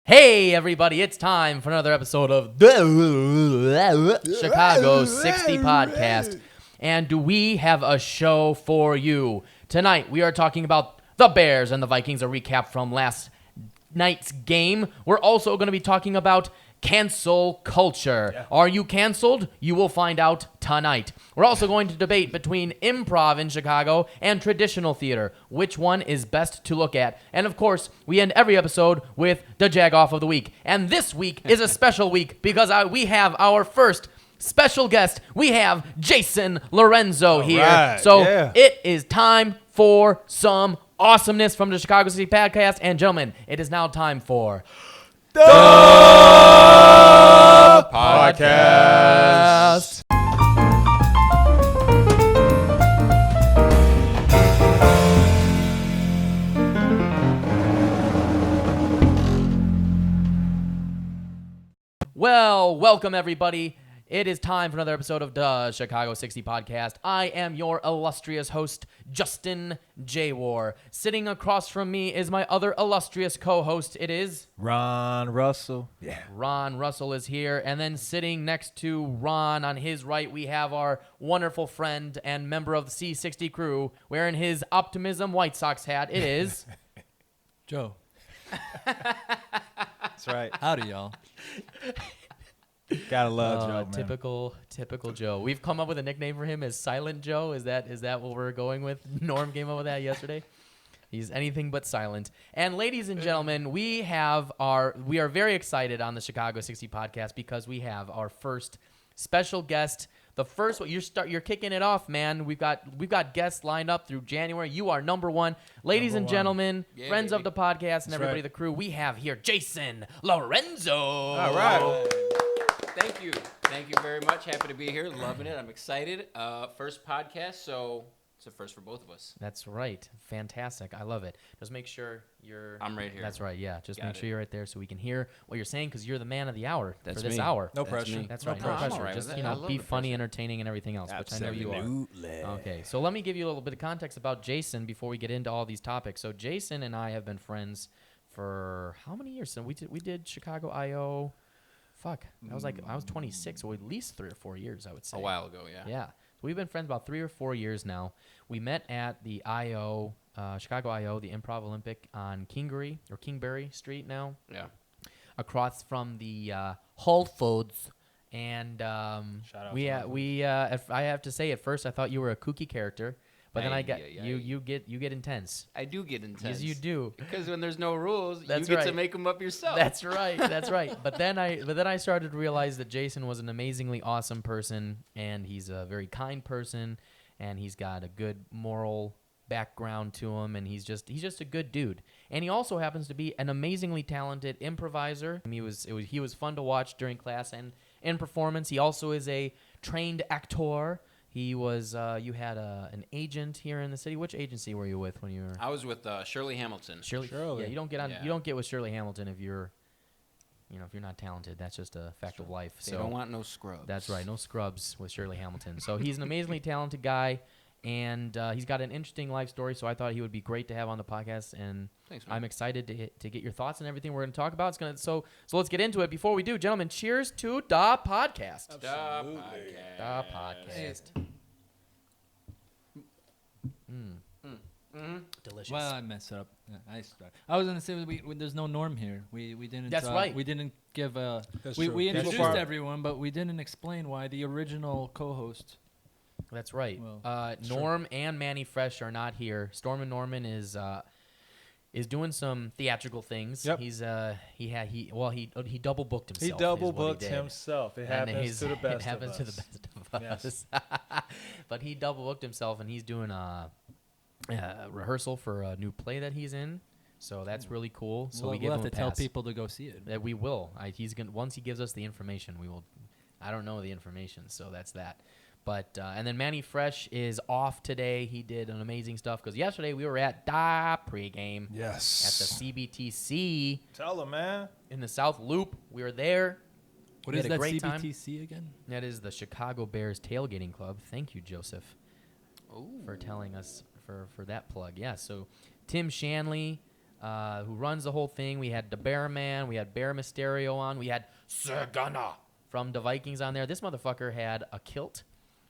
Hey everybody, it's time for another episode of the Chicago 60 podcast. And we have a show for you. Tonight we are talking about the Bears and the Vikings, a recap from last night's game. We're also going to be talking about cancel culture. Yeah. Are you canceled? You will find out tonight. We're also going to debate between improv in Chicago and traditional theater. Which one is best to look at? And of course, we end every episode with the Jagoff of the week. And this week is a special week because we have our first special guest. We have Jason Lorenzo here. Right, so yeah. It is time for some awesomeness from the Chicago City podcast. And gentlemen, it is now time for the podcast. Well, welcome everybody. It is time for another episode of the Chicago 60 podcast. I am your illustrious host, Justin J. War. Sitting across from me is my other illustrious co-host. It is Ron Russell. Yeah. Ron Russell is here. And then sitting next to Ron on his right, we have our wonderful friend and member of the C60 crew wearing his Optimism White Sox hat. It is Joe. That's right. Howdy, y'all. Gotta love Joe, man. Typical Joe. We've come up with a nickname for him as Silent Joe. Is that what we're going with? Norm came up with that yesterday. He's anything but silent. And ladies and gentlemen, we are very excited on the Chicago 60 podcast because we have our first special guest. The first one, you're kicking it off, man. We've got guests lined up through January. You are number one. Ladies and gentlemen, friends of the podcast and everybody, the crew, we have here Jason Lorenzo. All right. Thank you. Thank you very much. Happy to be here. Loving it. I'm excited. First podcast, so it's a first for both of us. That's right. Fantastic. I love it. Just make sure you're... I'm right here. That's right, yeah. Just make sure it. you're right there so we can hear what you're saying because you're the man of the hour for this me. hour. No pressure. That's No right. pressure. No I'm pressure. all right Just, with that. I love be the funny, pressure. entertaining, and everything else, which I know you are. Absolutely. Okay, so let me give you a little bit of context about Jason before we get into all these topics. So Jason and I have been friends for how many years? So we did Chicago I.O., I was 26, so at least 3 or 4 years, I would say. A while ago, yeah. Yeah. So we've been friends about 3 or 4 years now. We met at the I.O., Chicago I.O., the Improv Olympic on Kingberry Street now. Yeah. Across from the Whole Foods. And Shout out I have to say, at first I thought you were a kooky character. But then you get intense. I do get intense. Yes, you do. Because when there's no rules, That's you get right. to make them up yourself. That's right. But then I started to realize that Jason was an amazingly awesome person, and he's a very kind person, and he's got a good moral background to him, and he's just a good dude. And he also happens to be an amazingly talented improviser. He was fun to watch during class and in performance. He also is a trained actor. He was. You had an agent here in the city. Which agency were you with when you were? I was with Shirley Hamilton. Shirley. Yeah, you don't get on. Yeah. You don't get with Shirley Hamilton if you're not talented. That's just a fact of life. They don't want no scrubs. That's right. No scrubs with Shirley Hamilton. So he's an amazingly talented guy, and he's got an interesting life story. So I thought he would be great to have on the podcast, and Thanks, man. I'm excited to get your thoughts on everything we're going to talk about. So let's get into it. Before we do, gentlemen, cheers to the podcast. The podcast. The podcast. Delicious. Well, I messed up. Yeah, I was gonna say there's no Norm here. We didn't. That's right. We didn't give a. That's we true. we That's introduced true. everyone, but we didn't explain why the original co-host. That's right. Well, Norm and Manny Fresh are not here. Storm and Norman is doing some theatrical things. Yep. He double booked himself. He is double what booked he did. himself. It And happens to the best It happens of to us. the best of Yes. us. But he double booked himself, and he's doing a rehearsal for a new play that he's in. So that's really cool. So we give we'll him have a to tell pass. people to go see it. That we will. Once he gives us the information, we will. I don't know the information, so that's that. But and then Manny Fresh is off today. He did an amazing stuff because yesterday we were at the pregame Yes. at the CBTC Tell him, man. in the South Loop. We were there. What We is had a that great time. CBTC again? That is the Chicago Bears Tailgating Club. Thank you, Joseph, Ooh. for telling us for that plug. Yeah, so Tim Shanley, who runs the whole thing. We had the Bear Man. We had Bear Mysterio on. We had Sergana from the Vikings on there. This motherfucker had a kilt.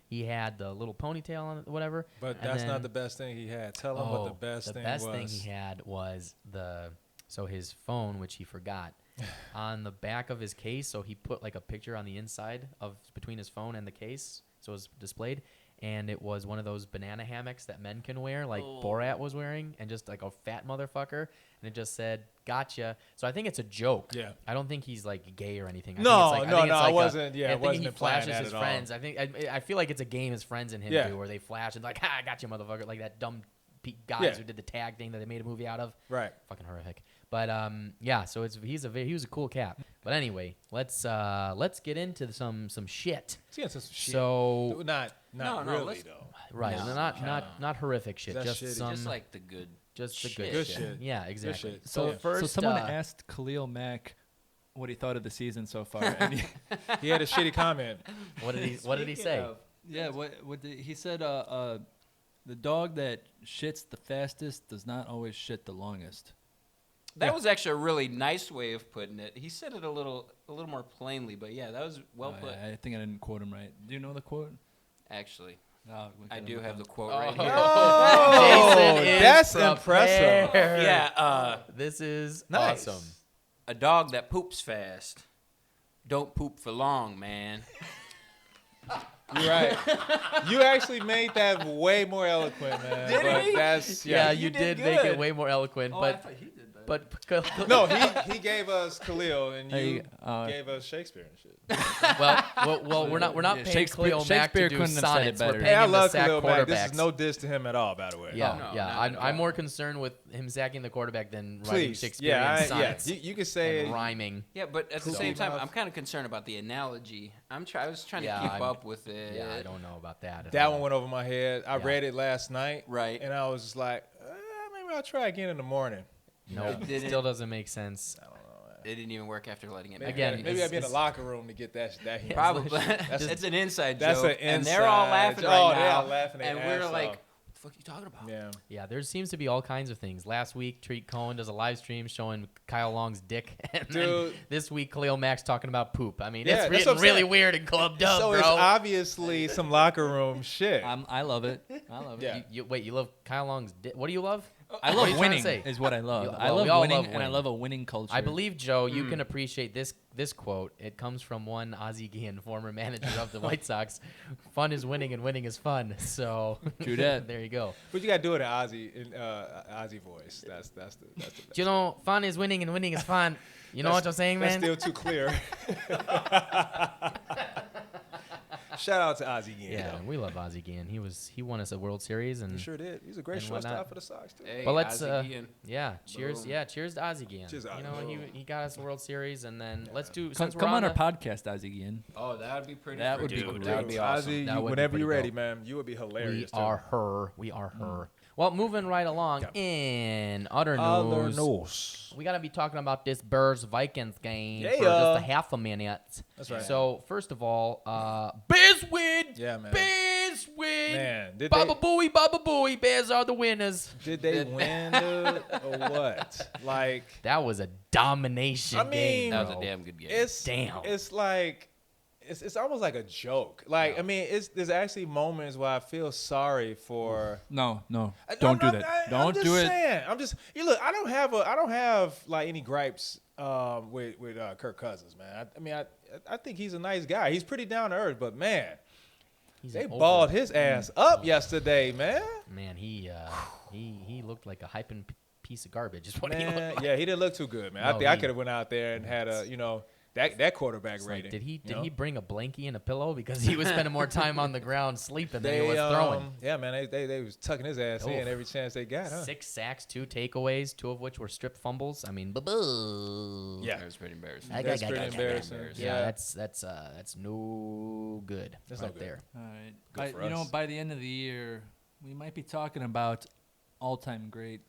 He had the little ponytail on it, whatever. But And that's then- not the best thing he had. Tell him what the best thing was. The best thing he had was his phone, which he forgot, on the back of his case. So he put like a picture on the inside between his phone and the case, so it was displayed. And it was one of those banana hammocks that men can wear, like Borat was wearing, and just like a fat motherfucker. And it just said, "Gotcha." So I think it's a joke. Yeah. I don't think he's like gay or anything. I wasn't. Yeah, I I think wasn't he implying flashes that his at all. friends. I think I feel like it's a game his friends and him Yeah. do, where they flash and like, "Ha, I got you, motherfucker!" Like that dumb guys Yeah. who did the tag thing that they made a movie out of. Right. Fucking horrific. But yeah, so he was a cool cap. But anyway, let's get into some shit. Let's get into some shit. So not No, really let's- though. right, No, not horrific shit. That's Just shitty. some Just like the good. just the shit. good Good shit. shit. Yeah, exactly. shit. So Yeah. first, so someone asked Khalil Mack what he thought of the season so far. And He had a shitty comment. what did he say? yeah, he said? The dog that shits the fastest does not always shit the longest. That was actually a really nice way of putting it. He said it a little more plainly, but yeah, that was well put. I think I didn't quote him right. Do you know the quote? Actually, No, I do have the quote Oh. right here. Oh, Jason is that's prepared. impressive. Yeah, This is Nice. awesome. a dog that poops fast don't poop for long, man. You're right. You actually made that way more eloquent, man. Did but he? That's Yeah, yeah. you did did make it good. way more eloquent, but he did that. but No, he gave us Khalil and Hey, you gave us Shakespeare and shit. well, we're not Yeah, paying Shakespeare- Khalil Mack to Shakespeare do couldn't have said it sonnets. We're better. paying Hey, I him to love sack Khalil Mack. This quarterbacks. is no diss to him at all, by the way. Yeah, no, yeah. not at I'm all. more concerned with him sacking the quarterback than writing Please. Shakespearean Yeah, sonnets You can say and rhyming. Yeah, but at the Cool same time, enough. I'm kind of concerned about the analogy. I was trying Yeah, to keep I'm- up with it. Yeah, I don't know about that. at that all. one went over my head. I Yeah. read it last night. Right. And I was just like, maybe I'll try again in the morning. No, It didn't- still doesn't make sense. I don't know. Man. It didn't even work after letting it. Maybe, Again, maybe I'd be in the it's- locker room to get that. Humor. Probably. That's it's an inside That's joke, an and they're all inside laughing joke. right Oh, now. they're all laughing their and we're ass like, off. "What the fuck are you talking about?" Yeah. Yeah, there seems to be all kinds of things. Last week, Treat Cohen does a live stream showing Kyle Long's dick, and then Dude. this week, Khalil Mack's talking about poop. I mean, Yeah, it's that's what getting I'm really saying. weird and clubbed up, So bro. it's obviously some locker room shit. I love it. I love it. Yeah. Wait, you love Kyle Long's dick? What do you love? I What are love you trying to winning. say? Is what I love. You- I well, we love all winning, love and I winning. love a winning culture. I believe, Joe, you can appreciate this quote. It comes from one Ozzie Guillen, former manager of the White Sox. Fun is winning, and winning is fun. So True that. there you go. But you gotta do it in Ozzy voice. That's the best. You know, fun is winning, and winning is fun. You know what I'm saying, That's man? still too clear. Shout out to Ozzy again. Yeah, though. we love Ozzie Guillen. He won us a World Series, and He sure did. He's a great and shortstop whatnot. for the Sox too. Hey, But let's, Ozzie Guillen. yeah, cheers, Boom. yeah, cheers to Ozzie Guillen. Cheers, You Ozzie. know, he got us a World Series, and then let's do. Come, Since we're come on the- our podcast, Ozzy again. Oh, that would be pretty. That would be freaking cool. That would be awesome. Ozzy, That would be whenever pretty you're ready, dope. man, you would be We hilarious. are her. We are her. Well, moving right along in other news. We gotta be talking about this Bears Vikings game for Yeah. just a half a minute. That's right. So first of all, Bears win. Yeah, man. Bears win. Man, did Baba they booey. Bears are the winners. did they win, dude, or what? Like, That was a domination I mean, game. That was bro. a damn good game. it's Damn. It's like it's almost like a joke. Like, I mean, there's actually moments where I feel sorry for. No, don't do that. Don't do it. I'm just look. I don't have like any gripes with Kirk Cousins, man. I mean, I think he's a nice guy. He's pretty down to earth, but man, He's they an over- balled his ass up yesterday, man. Man, he looked like a hyping piece of garbage. Is what he Man, looked like. yeah, he didn't look too good, man. I No, think I he- could have went out there and had a that quarterback It's like, rating. did he you did know? he bring a blankie and a pillow because he was spending more time on the ground sleeping than he They was throwing? yeah, man, they was tucking his ass in Oof. every chance they got, huh? 6 sacks, 2 takeaways, 2 of which were strip fumbles. I mean, boo. Yeah. That was pretty embarrassing. That's pretty embarrassing. Yeah, that's no good That's right no good. there. All right. Good for You know, us. by the end of the year, we might be talking about all-time great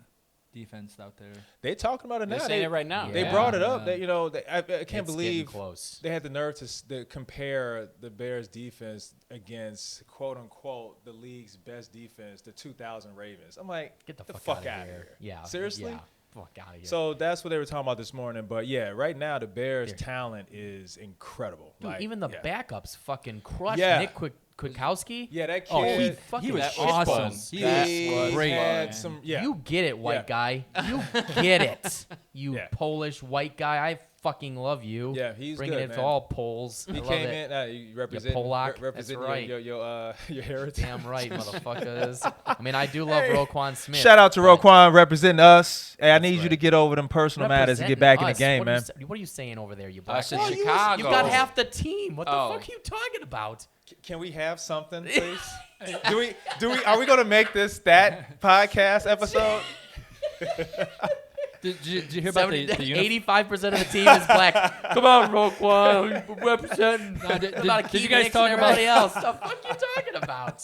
defense out there. They talking about it They're now. saying They, it right now. they Yeah. brought it up. Yeah. That I can't It's getting believe close. they had the nerve to compare the Bears defense against quote unquote the league's best defense, the 2000 Ravens. I'm like, Get the fuck fuck outta out of here. here. Yeah, seriously. yeah. Fuck out of here. So that's what they were talking about this morning. But yeah, right now the Bears' talent is incredible. Dude, Like, even the yeah. backups fucking crushed Yeah. Nick Kwiatkowski. Yeah, that kid. Oh, he was that awesome. shitballs. He That was great. had man. some. Yeah. You get it, white Yeah. guy. You get it. You Yeah. Polish white guy. I fucking love you. Yeah, he's bringing good, it to man. all Poles. He I love came it. in. You represent Polak. representing That's right. your heritage. Damn right, motherfuckers. I mean, I do love Roquan Smith. Shout out to but- Roquan representing us. Hey, I That's need you right. to get over them personal matters and get back in the Representing game, man. us. What are you saying over there, you I black? said guy? Chicago. You got half the team. What the Oh. fuck are you talking about? Can we have something, please? do we? Are we gonna make this that podcast episode? Did you hear about the 85% of the team is black. Come on, Roquan, representing. did About you guys talk about- everybody else? The fuck you talking about?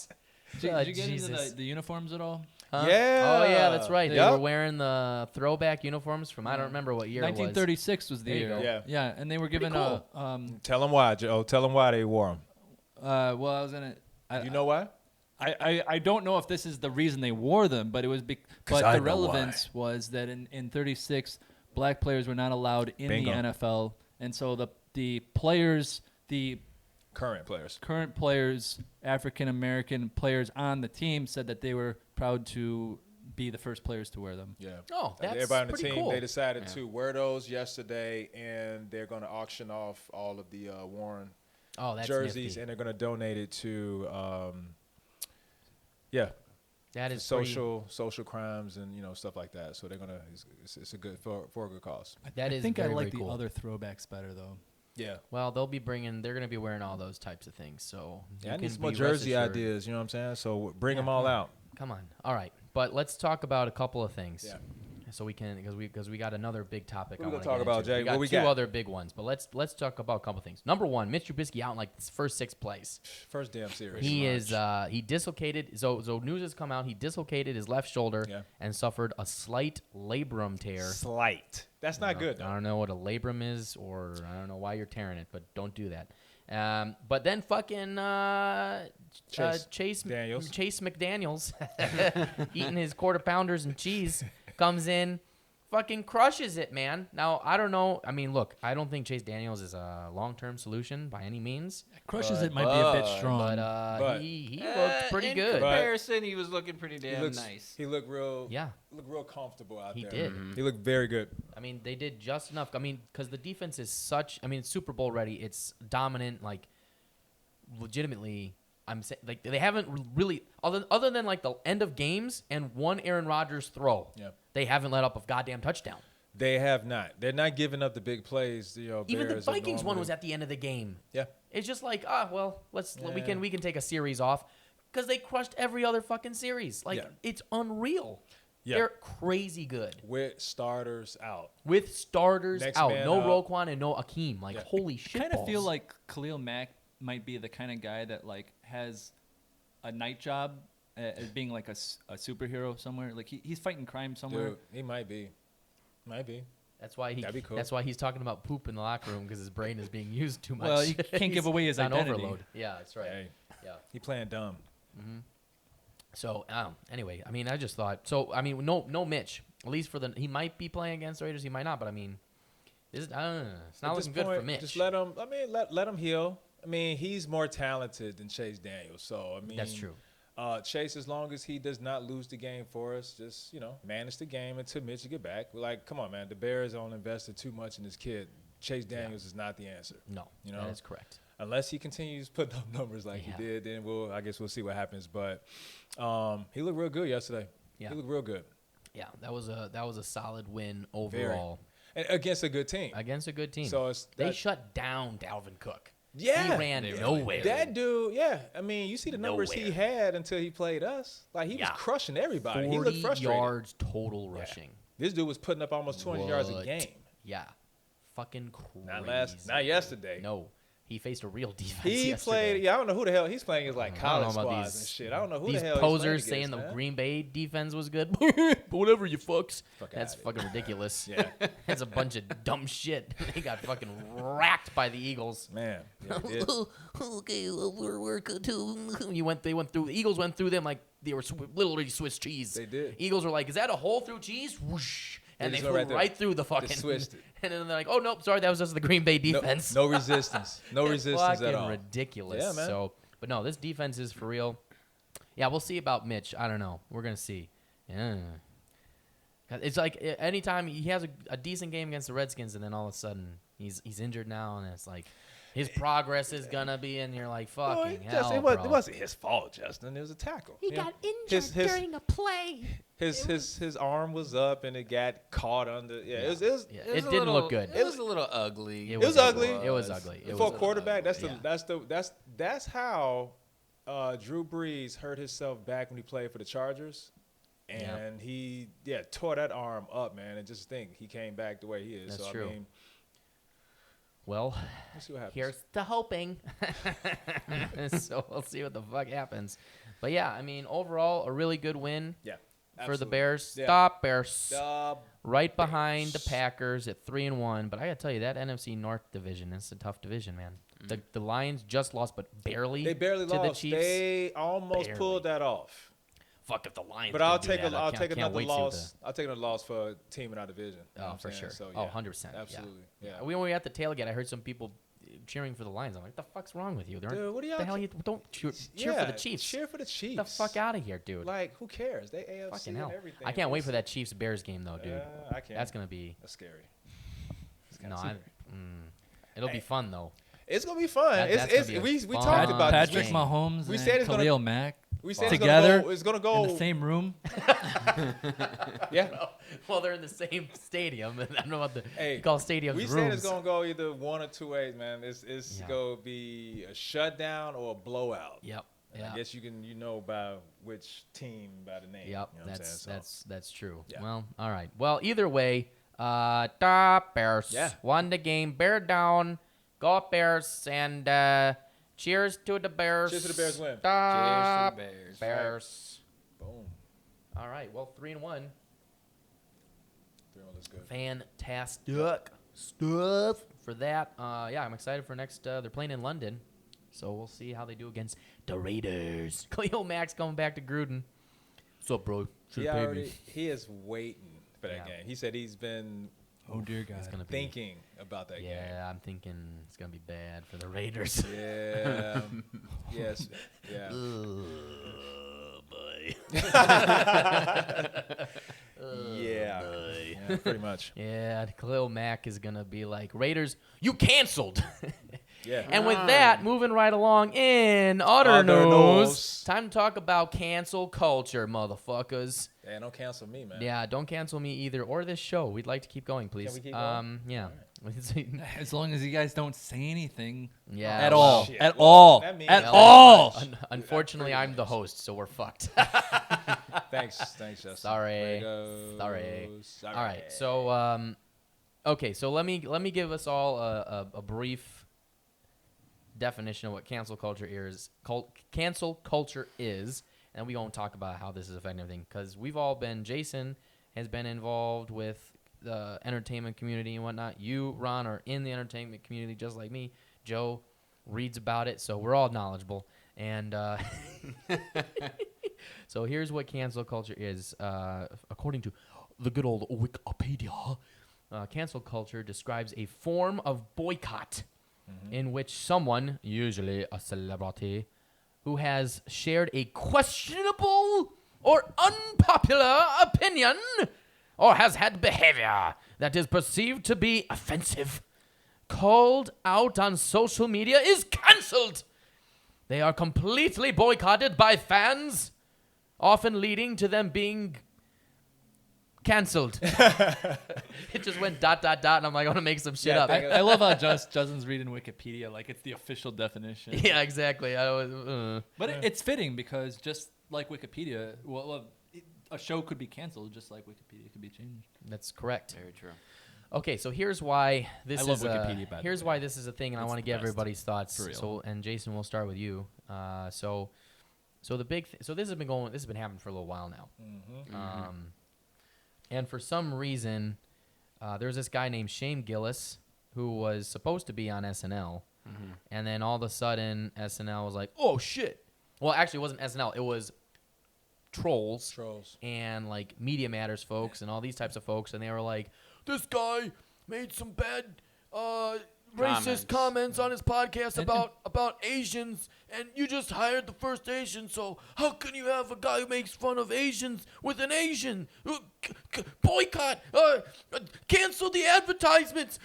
Did you get into Jesus. the uniforms at all? Huh? Yeah. Oh yeah, that's right. They Yep. were wearing the throwback uniforms from I don't remember what year it was. 1936 was the There you year. go. Yeah. Yeah, and they were given cool. Tell them why, Joe. Tell them why they wore them. well, I was in it. You know why? I don't know if this is the reason they wore them, but it was but I the know relevance was that in 36 black players were not allowed in Bingo. the NFL, and so the players, the Current players. current players, African American players on the team said that they were proud to be the first players to wear them. Yeah. Oh, that's Everybody on the pretty team, cool. they decided to wear those yesterday, and they're going to auction off all of the worn Oh, that's jerseys, nifty. and they're going to donate it to, That is social crimes and stuff like that. So they're gonna it's a good for a good cause. That I is think I very, like very the cool. other throwbacks better though. Yeah. Well, they're going to be wearing all those types of things. So Yeah, you I need can some more be rest jersey assured. ideas. You know what I'm saying? So bring them Yeah, all come on. out. Come on. All right, but let's talk about a couple of things. Yeah. So we can because we got another big topic. What I we want to gonna talk about, into. Jay? We got What we two got? other big ones, but let's talk about a couple things. Number one, Mitch Trubisky out in like his first 6 plays. First damn series. He is he dislocated. So news has come out. He dislocated his left shoulder Yeah. and suffered a slight labrum tear. slight. That's not good. I don't know what a labrum is, or I don't know why you're tearing it, but don't do that. But then fucking Chase Daniels. Chase McDaniels eating his quarter pounders and cheese comes in, fucking crushes it, man. Now I don't know. I mean, look, I don't think Chase Daniels is a long-term solution by any means, Crushes it might be a bit strong. but he looked pretty in good. comparison, he was looking pretty damn nice. He looked real. Yeah. Looked real comfortable out He there. did. He looked very good. I mean, they did just enough. I mean, because the defense is such. I mean, it's Super Bowl ready. It's dominant. Like, legitimately, I'm saying, like, they haven't really, other than like the end of games and one Aaron Rodgers throw. Yeah. They haven't let up a goddamn touchdown. They have not. They're not giving up the big plays. Even the Bears are Vikings one normally- was at the end of the game. Yeah. It's just like, well, we Yeah. can take a series off because they crushed every other fucking series. Like, Yeah. it's unreal. Yeah. They're crazy good. With starters out. With starters Next out. man No up. Roquan and no Akeem. Like, Yeah. holy shit. I kind of feel like Khalil Mack might be the kind of guy that like has a night job as being like a superhero somewhere. Like he's fighting crime somewhere. Dude, he might be. Might be. That's why That'd be cool. That's why he's talking about poop in the locker room because his brain is being used too much. Well, you can't give away his He's on identity. overload. Yeah, that's right. Hey, Yeah. he playing dumb. So anyway, I mean, I just thought. So I mean, no Mitch. At least for he might be playing against the Raiders. He might not. But I mean, I don't know. It's not At this looking good for point, Mitch. Just let him. I mean, let him heal. I mean, he's more talented than Chase Daniels. So I mean, That's true. Chase, as long as he does not lose the game for us, just manage the game until Mitch get back. We're like, come on, man. The Bears don't invested too much in this kid. Chase Daniels is not the answer. No, that is correct. Unless he continues putting up numbers like he did, then I guess we'll see what happens. But he looked real good yesterday. Yeah. He looked real good. Yeah, that was a solid win overall And against a good team. against a good team. So they shut down Dalvin Cook. Yeah. He ran nowhere. That dude, yeah. I mean, you see the numbers he Nowhere. had until he played us. Like, he was crushing everybody. He 40 looked frustrated. yards total rushing. This dude was putting up almost 200 yards a What? game. Yeah. Fucking crazy. Not yesterday. No. He faced a real defense He yesterday. played, I don't know who the hell he's playing against, like I college don't know about squads these, and shit. I don't know who these the hell posers he's playing saying against, the man. Green Bay defense was good. But whatever, you fucks. Fuck That's outta fucking ridiculous. Yeah. That's a bunch of dumb shit. They got fucking racked by the Eagles. Man. Yeah, he did. Okay, well, we're good too. They went through. The Eagles went through them like they were literally Swiss cheese. They did. Eagles were like, "Is that a hole through cheese?" Whoosh. and they just flew went right right through. through the fucking. Just switched it. And then they're like, "Oh nope, sorry, that was just the Green Bay No, defense." no resistance. No resistance at Fucking all. ridiculous. Yeah, man. So, but no, this defense is for real. Yeah, we'll see about Mitch. I don't know. We're gonna see. Yeah. It's like anytime he has a decent game against the Redskins, and then all of a sudden he's injured now, and it's like his progress is gonna be, and you're like, fucking hell, it bro. wasn't his fault, Justin. It was a tackle. He got injured during a play. His arm was up and it got caught under. Yeah, it was Yeah, It it was a didn't look little- good. It was a little ugly. It was ugly. It was ugly. It for a was quarterback. ugly. That's how Drew Brees hurt himself back when he played for the Chargers, and he tore that arm up, man. And just think he came back the way he is. That's so true. I mean, Well, we'll see what happens. here's the hoping. So we'll see what the fuck happens. But yeah, I mean, overall, a really good win yeah, for the absolutely. Bears. Yeah. Stop Bears. The Right behind the Packers at 3-1. But I gotta tell you, that NFC North division is a tough division, man. The Lions just lost, but barely. They barely to lost. the Chiefs. They almost Barely. pulled that off. Fuck if the Lions. But can I'll do take that. I I'll can't- take can't another wait to see what loss. I'll take another loss for a team in our division. You know Oh, what I'm for saying? sure. So, Oh, yeah, 100%. Absolutely. Yeah. When we were at the tailgate, I heard some people cheering for the Lions. I'm like, what the fuck's wrong with you? Dude, what are y'all the hell che- you don't cheer for Yeah, the Chiefs. Cheer for the Chiefs. Get the fuck out of here, dude. Like, who cares? They AFC Fucking and hell. everything. I can't wait for that Chiefs Bears game though, dude. I can't. That's gonna be That's scary. no. It'll be fun though. It's gonna be fun. That's gonna be a we fun talked about this. Patrick game. Mahomes We and said it's gonna- Khalil Mack We said together it's gonna go. in the same room. Yeah. Well, they're in the same stadium, and I don't know what Hey, you call stadiums we rooms. said it's gonna go either one or two ways, man. It's Yeah. gonna be a shutdown or a blowout. Yep. And Yeah. I guess you know by which team by the name. Yep. You know what I'm saying? That's true. Yeah. Well, all right. Well, either way, the Bears Yeah. won the game. Bear down. Go Bears, and cheers to the Bears. Cheers to the Bears win. Cheers to the Bears. Bears. Boom. All right. Well, 3-1. 3-1 looks good. Fantastic stuff for that. Yeah, I'm excited for next. They're playing in London, so we'll see how they do against the Raiders. Khalil Mack's coming back to Gruden. What's up, bro? He is waiting for that Yeah. game. He said he's been Oh dear God. It's gonna be. thinking about that game. Yeah, I'm thinking it's gonna be bad for the Raiders. Yeah. Yes. Yeah. Oh, boy. Yeah. Yeah, pretty much. Yeah, Khalil Mack is gonna be like, Raiders, you canceled. Yeah. And with that, moving right along in other Other news, news. time to talk about cancel culture, motherfuckers. Yeah, don't cancel me, man. Yeah, don't cancel me either, or this show. We'd like to keep going, please. we keep going? Yeah. As long as you guys don't say anything Yeah. at well, all, shit. at Well, all, that means- at Well, all. Unfortunately, Pretty I'm the much. host, so we're fucked. Thanks, Justin. Sorry. Way to go. Sorry. All right. So, okay. So let me give us all a brief definition of what cancel culture is. Cancel culture is, and we won't talk about how this is affecting everything because we've all been. Jason has been involved with the entertainment community and whatnot. You, Ron, are in the entertainment community just like me. Joe reads about it, so we're all knowledgeable. And so here's what cancel culture is, according to the good old Wikipedia. Cancel culture describes a form of boycott in which someone, usually a celebrity, who has shared a questionable or unpopular opinion or has had behavior that is perceived to be offensive, called out on social media, is cancelled. They are completely boycotted by fans, often leading to them being cancelled. It just went ... and I'm like, I want to make some shit Yeah, up. I love how Justin's reading Wikipedia like it's the official definition. Yeah, exactly. I was, But it's fitting because just like Wikipedia, a show could be canceled just like Wikipedia could be changed. that's correct. Very true. Okay, so here's why this I is love Wikipedia, by the here's way. why this is a thing, and I It's want to the get best. everybody's thoughts. For real. So, and Jason, we'll start with you. So the big so this has been happening for a little while now. And for some reason, there's this guy named Shane Gillis who was supposed to be on SNL, and then all of a sudden SNL was like, oh shit. Well, actually, it wasn't SNL. It was trolls Trolls. and like Media Matters folks and all these types of folks, and they were like, "This guy made some bad racist comments on his podcast about Asians, and you just hired the first Asian, so how can you have a guy who makes fun of Asians with an Asian? Boycott! Cancel the advertisements!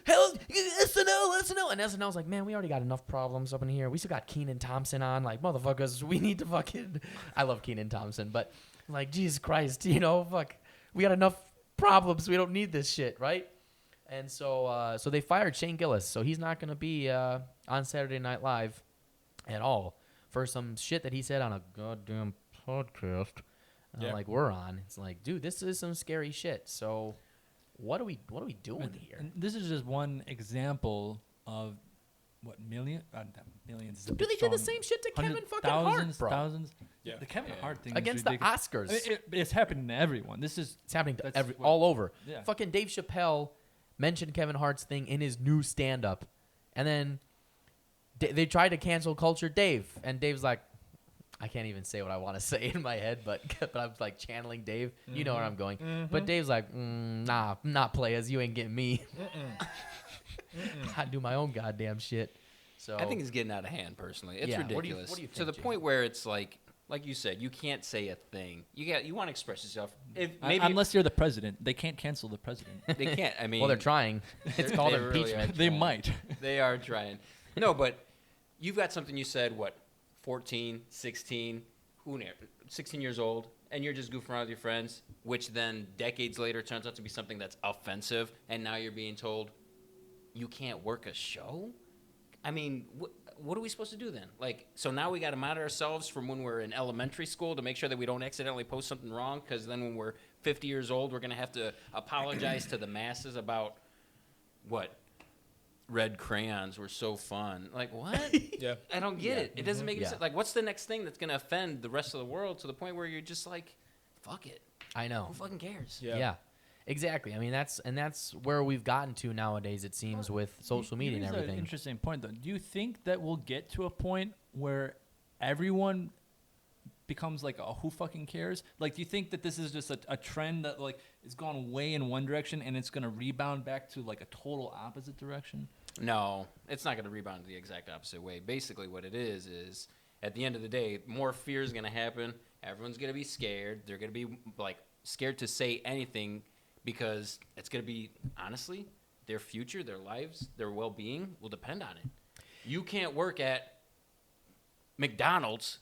Hell, SNL! And SNL's like, man, we already got enough problems up in here. We still got Kenan Thompson on. Like, motherfuckers, we need to fucking... I love Kenan Thompson, but like, Jesus Christ, fuck. We got enough problems. We don't need this shit, right? And so they fired Shane Gillis, so he's not going to be on Saturday Night Live at all for some shit that he said on a goddamn podcast like we're on. It's like, dude, this is some scary shit. So what are we doing here? And this is just one example of what millions. Dude, they did the same shit to Kevin fucking Hart, bro. Thousands. Yeah. The Kevin Hart thing Against is ridiculous. the Oscars. I mean, it's happening to everyone. It's happening to that's what- all over. Yeah. Fucking Dave Chappelle mentioned Kevin Hart's thing in his new stand-up, and then they tried to cancel culture Dave, and Dave's like, I can't even say what I want to say in my head, but I'm like channeling Dave. Mm-hmm. You know where I'm going. Mm-hmm. But Dave's like, nah, not players. You ain't getting me. I do my own goddamn shit. So I think it's getting out of hand, personally. It's Yeah. ridiculous. What do you think, to the Jay? point where it's like you said, you can't say a thing. You want to express yourself. If maybe Unless you're the president, they can't cancel the president. they can't. I mean, well, they're trying. It's called they really impeachment. are They trying. might. They are trying. No, but you've got something you said, 14, 16, 16 years old, and you're just goofing around with your friends, which then decades later turns out to be something that's offensive, and now you're being told you can't work a show? I mean, what are we supposed to do then? Like, so now we got to monitor ourselves from when we're in elementary school to make sure that we don't accidentally post something wrong, because then when we're 50 years old, we're going to have to apologize to the masses about what? Red crayons were so fun. Like, what? Yeah. I don't get it. It doesn't make any Yeah. sense. Like, what's the next thing that's going to offend the rest of the world to the point where you're just like, fuck it. I know. Who fucking cares? Yeah. Exactly. I mean, that's where we've gotten to nowadays, it seems, with social media and Here's everything. an interesting point, though. Do you think that we'll get to a point where everyone becomes like a who fucking cares? Like, do you think that this is just a trend that like is gone way in one direction and it's going to rebound back to like a total opposite direction? No, it's not going to rebound the exact opposite way. Basically, what it is at the end of the day, more fear is going to happen. Everyone's going to be scared. They're going to be like scared to say anything because it's going to be, honestly, their future, their lives, their well-being will depend on it. You can't work at McDonald's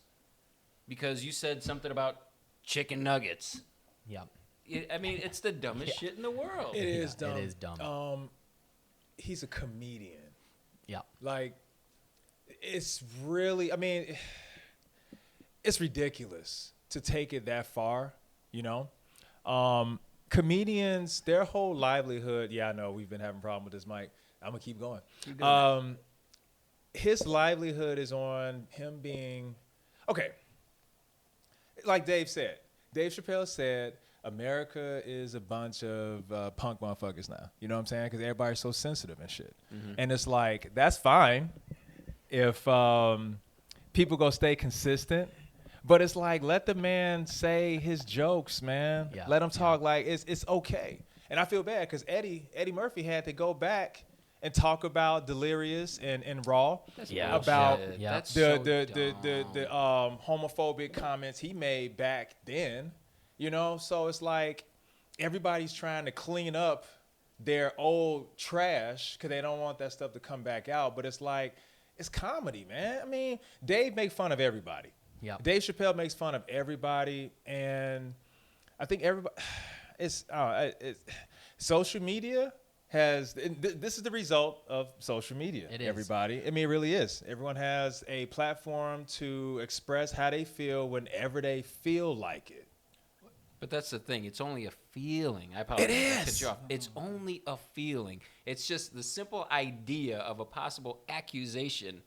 because you said something about chicken nuggets. Yeah. I mean, it's the dumbest shit in the world. It is Yeah, dumb. it is dumb. He's a comedian. Yeah. Like, it's really, I mean, it's ridiculous to take it that far, you know? Comedians, their whole livelihood, yeah, I know we've been having a problem with this, Mike. I'm going to keep going. Keep doing His livelihood is on him being, okay, like Dave said. Dave Chappelle said, America is a bunch of punk motherfuckers now. You know what I'm saying? Because everybody's so sensitive and shit. Mm-hmm. And it's like, that's fine if people go stay consistent. But it's like, let the man say his jokes, man. Yeah. Let him talk like it's okay. And I feel bad because Eddie Murphy had to go back and talk about Delirious and Raw Yeah. about bullshit. Yeah. That's the homophobic comments he made back then. You know, so it's like everybody's trying to clean up their old trash because they don't want that stuff to come back out. But it's like, it's comedy, man. I mean, Dave makes fun of everybody. Yeah. Dave Chappelle makes fun of everybody. And I think everybody, it's social media has, this is the result of social media, It is. everybody. I mean, it really is. Everyone has a platform to express how they feel whenever they feel like it. But that's the thing. It's only a feeling. I apologize. It I is. cut you off. It's only a feeling. It's just the simple idea of a possible accusation,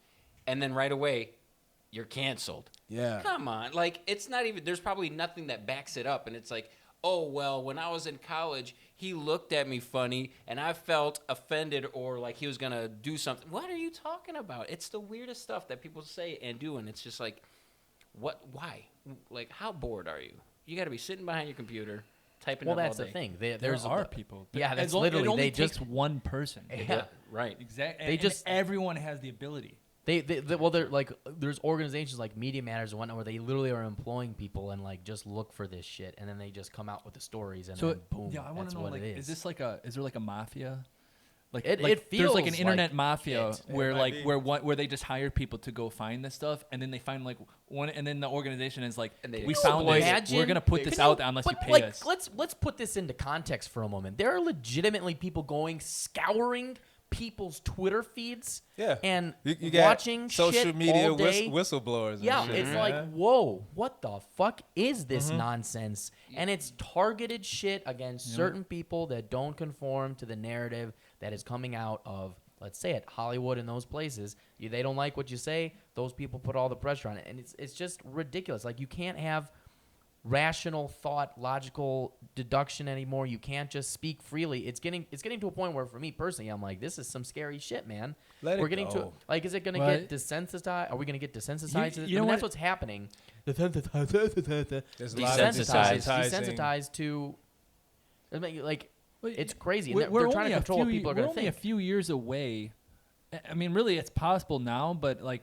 and then right away, you're canceled. Yeah. Come on. Like, it's not even, there's probably nothing that backs it up. And it's like, oh, well, when I was in college, he looked at me funny, and I felt offended or like he was going to do something. What are you talking about? It's the weirdest stuff that people say and do, and it's just like, What? Why? Like, how bored are you? You got to be sitting behind your computer typing. Well, up that's all the day. thing. There There's are people. Yeah, that's It literally only they takes just one person. Yeah. Right. Exactly. They And just- everyone has the ability. Well, they're like there's organizations like Media Matters and whatnot where they literally are employing people and like just look for this shit and then they just come out with the stories and then boom. yeah, I want that's to know, what like, it is this like a, is there like a mafia? Like, It there's like an feels internet like mafia it. where It might like be. where they just hire people to go find this stuff and then they find like one and then the organization is like, And they we exploit found it. this. Imagine- We're gonna put Can this you- out unless you but, pay like, us. Let's put this into context for a moment. There are legitimately people going scouring people's Twitter feeds Yeah. and You got watching social shit media all day. whistleblowers. And Yeah, shit, it's man. like, whoa, what the fuck is this nonsense? And it's targeted shit against certain people that don't conform to the narrative that is coming out of, let's say it, Hollywood and those places. They don't like what you say. Those people put all the pressure on it. And it's just ridiculous. Like, you can't have rational thought, logical deduction anymore. You can't just speak freely. It's getting to a point where, for me personally, I'm like, this is some scary shit, man. Let it We're getting to go. like, is it going to Well, get desensitized? Are we going to get desensitized to this? you know That's what- what's happening. There's a lot of Desensitized to. I mean, like, it's crazy. And they're trying to control what people are going to We're only a think. few years away. I mean, really, it's possible now, but like,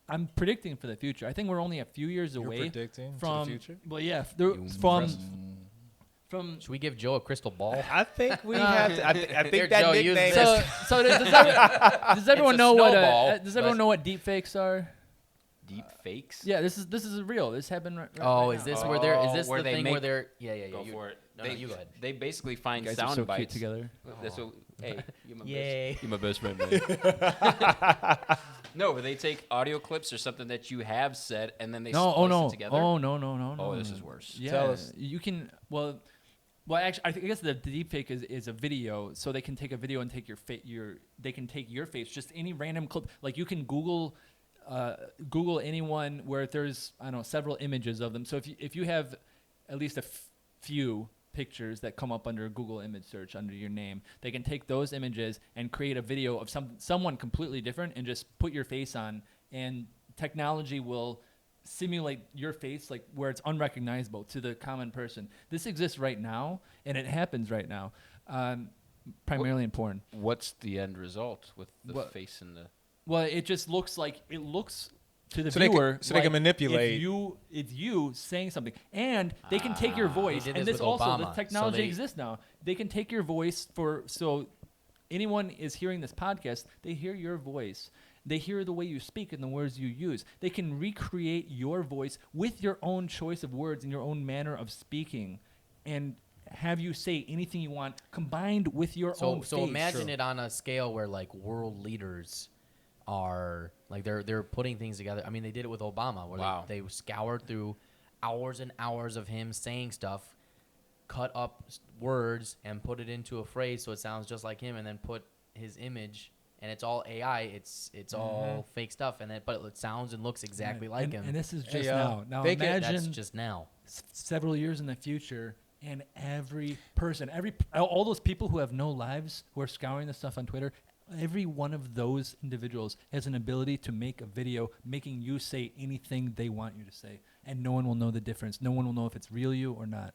I'm predicting for the future. I think we're only a few years You're away predicting to from the future? Well, yeah, from. Should we give Joe a crystal ball? I think we have to. I think Here, that Joe, use nickname this. is. So does everyone a know what snowball, does everyone know what deep fakes are? Deep fakes. Yeah, this is real. This happened right Oh, right is now. this where they're? Is Oh, this where the they thing make- where they're? Yeah. Go you- for it. No, you go ahead. They basically find You guys sound are so bites cute together. That's what, hey, you're my Yay. best. You're my best friend, man. No, but they take audio clips or something that you have said, and then they splice it together. Oh no. Oh, this is worse. Yeah, Tell us. you can. Well, actually, I guess the deep fake is a video, so they can take a video and take they can take your face, just any random clip. Like, you can Google anyone where there's, I don't know, several images of them. So if you have at least a few pictures that come up under Google image search under your name, they can take those images and create a video of someone completely different and just put your face on, and technology will simulate your face, like, where it's unrecognizable to the common person. This exists right now, and it happens right now, primarily in porn. What's the end result with the What- face and the? Well, it just looks to the So they can- viewer. so they can like manipulate. It's you saying something, and they can take your voice. They did And this this with also, Obama, the so technology they- exists now. They can take your voice so anyone is hearing this podcast, they hear your voice. They hear the way you speak and the words you use. They can recreate your voice with your own choice of words and your own manner of speaking, and have you say anything you want combined with your own face. So imagine it on a scale where, like, world leaders are, like, they're putting things together. I mean, they did it with Obama, where Wow. they scoured through hours and hours of him saying stuff, cut up words, and put it into a phrase so it sounds just like him, and then put his image. And it's all AI. It's all fake stuff, but it sounds and looks exactly like him. And this is Hey, just now. Now they can- imagine That's just now. several years in the future, and every person, all those people who have no lives, who are scouring the stuff on Twitter, every one of those individuals has an ability to make a video making you say anything they want you to say, and no one will know the difference. No one will know if it's real you or not.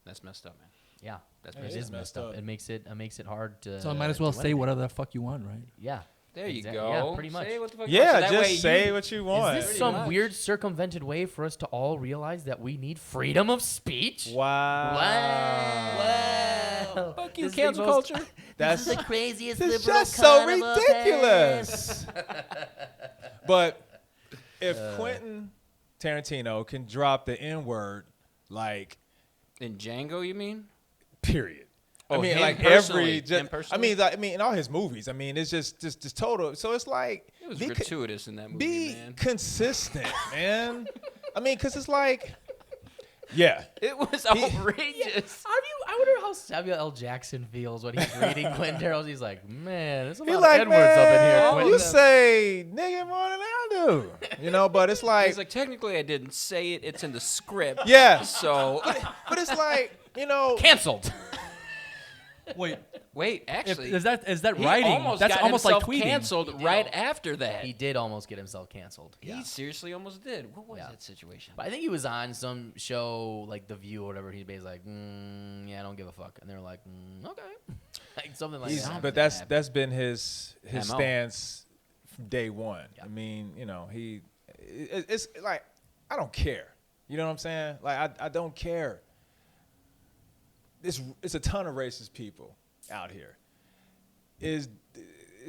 That's messed up, man. Yeah, That's it messed is up. messed up. It makes it hard to. So I might as well to say anything. whatever the fuck you want, right? Yeah. There you Exactly. go. Yeah, pretty much. Say what the fuck you want, so Yeah, that way just say you- what you want. Is this Pretty some much. weird circumvented way for us to all realize that we need freedom of speech? Wow. Wow. Fuck you, This is the cancel most- culture. That's the craziest It's liberal just so con of all ridiculous. But if Quentin Tarantino can drop the N word, like, In Django, you mean? period. Oh, I mean, him like personally? every. Him personally? I mean, in all his movies. I mean, it's just total. So it's like It was be, gratuitous in that movie, be man. consistent, man. I mean, because it's like, yeah. It was outrageous. I wonder how Samuel L. Jackson feels when he's reading Quentin Tarantino. He's like, man, there's a He's lot like, of N-words up in here. man, Quentin." you say nigga more than I do. You know, but it's like, He's like, technically, I didn't say it. It's in the script. yeah. So But it's like, you know, Canceled. Wait, actually, is that he writing? almost That's got almost like himself tweeting. canceled right after that. He did almost get himself canceled. He seriously almost did. What was Yeah. that situation? But I think he was on some show like The View or whatever. He's basically like, yeah, I don't give a fuck, and they're like, okay, like something like that. But that's been his MO. stance from day one. Yeah. I mean, it's like I don't care. You know what I'm saying? Like I don't care. It's a ton of racist people out here. Is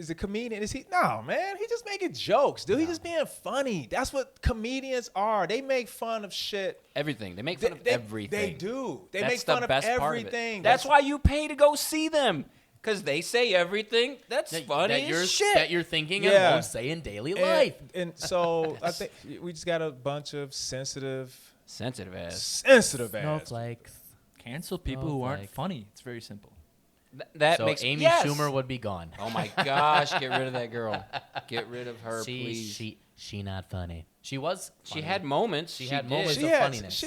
the comedian? Is he? No, man. He just making jokes, dude. He just being funny. That's what comedians are. They make fun of shit. Everything. They make fun of everything. They do. They That's make fun the of best part of it. everything. That's why you pay to go see them. Because they say everything that's funny as shit. That you're thinking and Yeah. won't say in daily life. And so I think we just got a bunch of sensitive ass. Snowflakes. Cancel people who aren't funny. It's very simple. That So makes Amy yes. Schumer would be gone. Oh my gosh! Get rid of that girl. Get rid of her, please. She not funny. She was. She funny. had moments. She had moments She of had- funniness.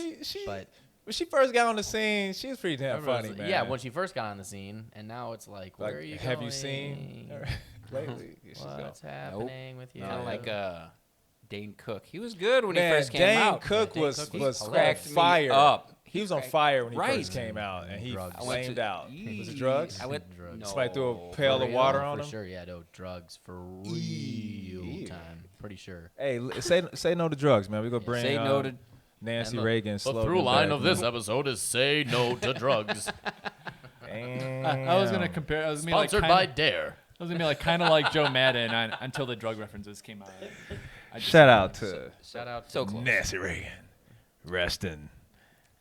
But when she first got on the scene, she was pretty damn everyone's- funny, man. Yeah, when she first got on the scene, and now it's like, where Like, are you have going? you seen her lately? She's What's gone. happening with you? Kind of like Dane Cook. He was good when Man, he first came Dane out. Cook Dane was Cook was was on cracked me fire. up. He was on fire when he Right. first came out, and he Drugs. flamed out. Was it drugs? I went. Drugs. No, Somebody threw a for pail of real? water for on him. sure. Yeah, no drugs for real Ew. time. Pretty sure. Hey, say no to drugs, man. We gonna bring Say no to. Nancy And Reagan. The slogan through line back, of this man. episode is say no to drugs. I was gonna compare. I was gonna be Sponsored like by kinda, Dare. I was gonna be like kind of like Joe Madden until the drug references came out. Shout out to Shout out to So close. Nancy Reagan. Rest in.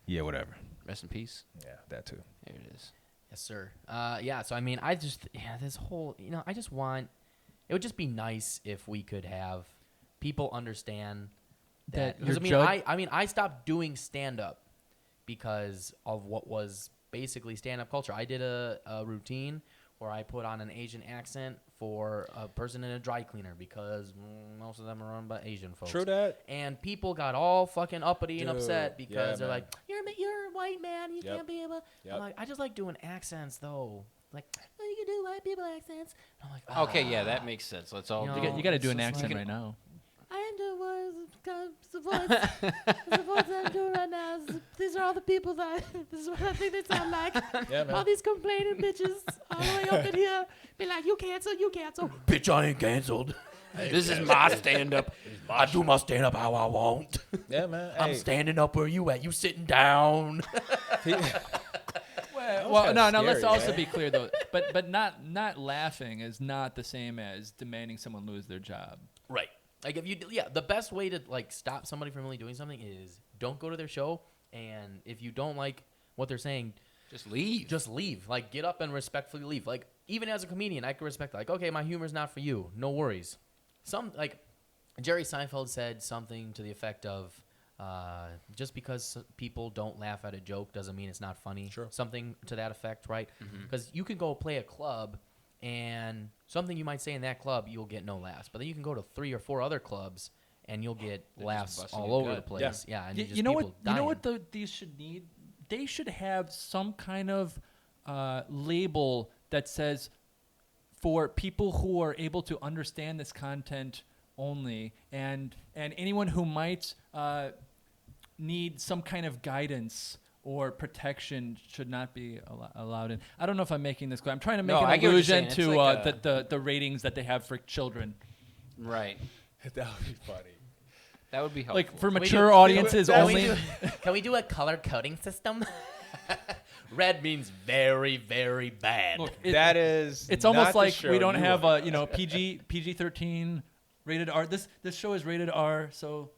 Yeah, whatever. Rest in peace. Yeah, that too. There it is. Yes, sir. Yeah, so I mean, this whole, I just want, it would just be nice if we could have people understand that. That Because your I mean, I stopped doing stand up because of what was basically stand up culture. I did a routine where I put on an Asian accent for a person in a dry cleaner because most of them are run by Asian folks. True that. And people got all fucking uppity and Dude, upset because yeah, they're man. like, you're a white man, you Yep. can't be able. Yep. I'm like, I just like doing accents though. Like, oh, you can do white people accents. And I'm like, Okay, yeah, that makes sense. Let's all You do know, it. You got to it's do an just accent like- right now. I am doing the voice I'm doing right now. These are all the people that this is what I think they sound like. Yeah, man. All these complaining bitches all the way up in here. Be like, you cancel, you cancel. bitch, I ain't canceled. This is my stand-up. I do my stand up how I want. Yeah, man. I'm Hey, standing up where you at. You sitting down. Well, kinda no. Let's scary, also man. be clear though. But not laughing is not the same as demanding someone lose their job. Right. Like if you, the best way to like stop somebody from really doing something is don't go to their show, and if you don't like what they're saying, Just leave. just leave. Like get up and respectfully leave. Like even as a comedian, I can respect that. Like okay, my humor's not for you. No worries. Some like Jerry Seinfeld said something to the effect of, just because people don't laugh at a joke doesn't mean it's not funny. Sure. Something to that effect, right? Because you can go play a club, and something you might say in that club, you'll get no laughs. But then you can go to 3 or 4 other clubs, and you'll get They're just laughs busting all your over gut. the place. Yeah, and just You know what? people You know what dying. these should need? They should have some kind of label that says for people who are able to understand this content only, and anyone who might need some kind of guidance or protection should not be allowed in. I don't know if I'm making this clear. I'm trying to make No, I an get what you're allusion saying. to It's like the ratings that they have for children. Right. that would be funny. That would be helpful. Like for we do- mature audiences Can only. Can we do a color coding system? Red means very, very bad. Look, That is. It's not almost the like show we don't you have want. PG-13 rated R. This show is rated R, so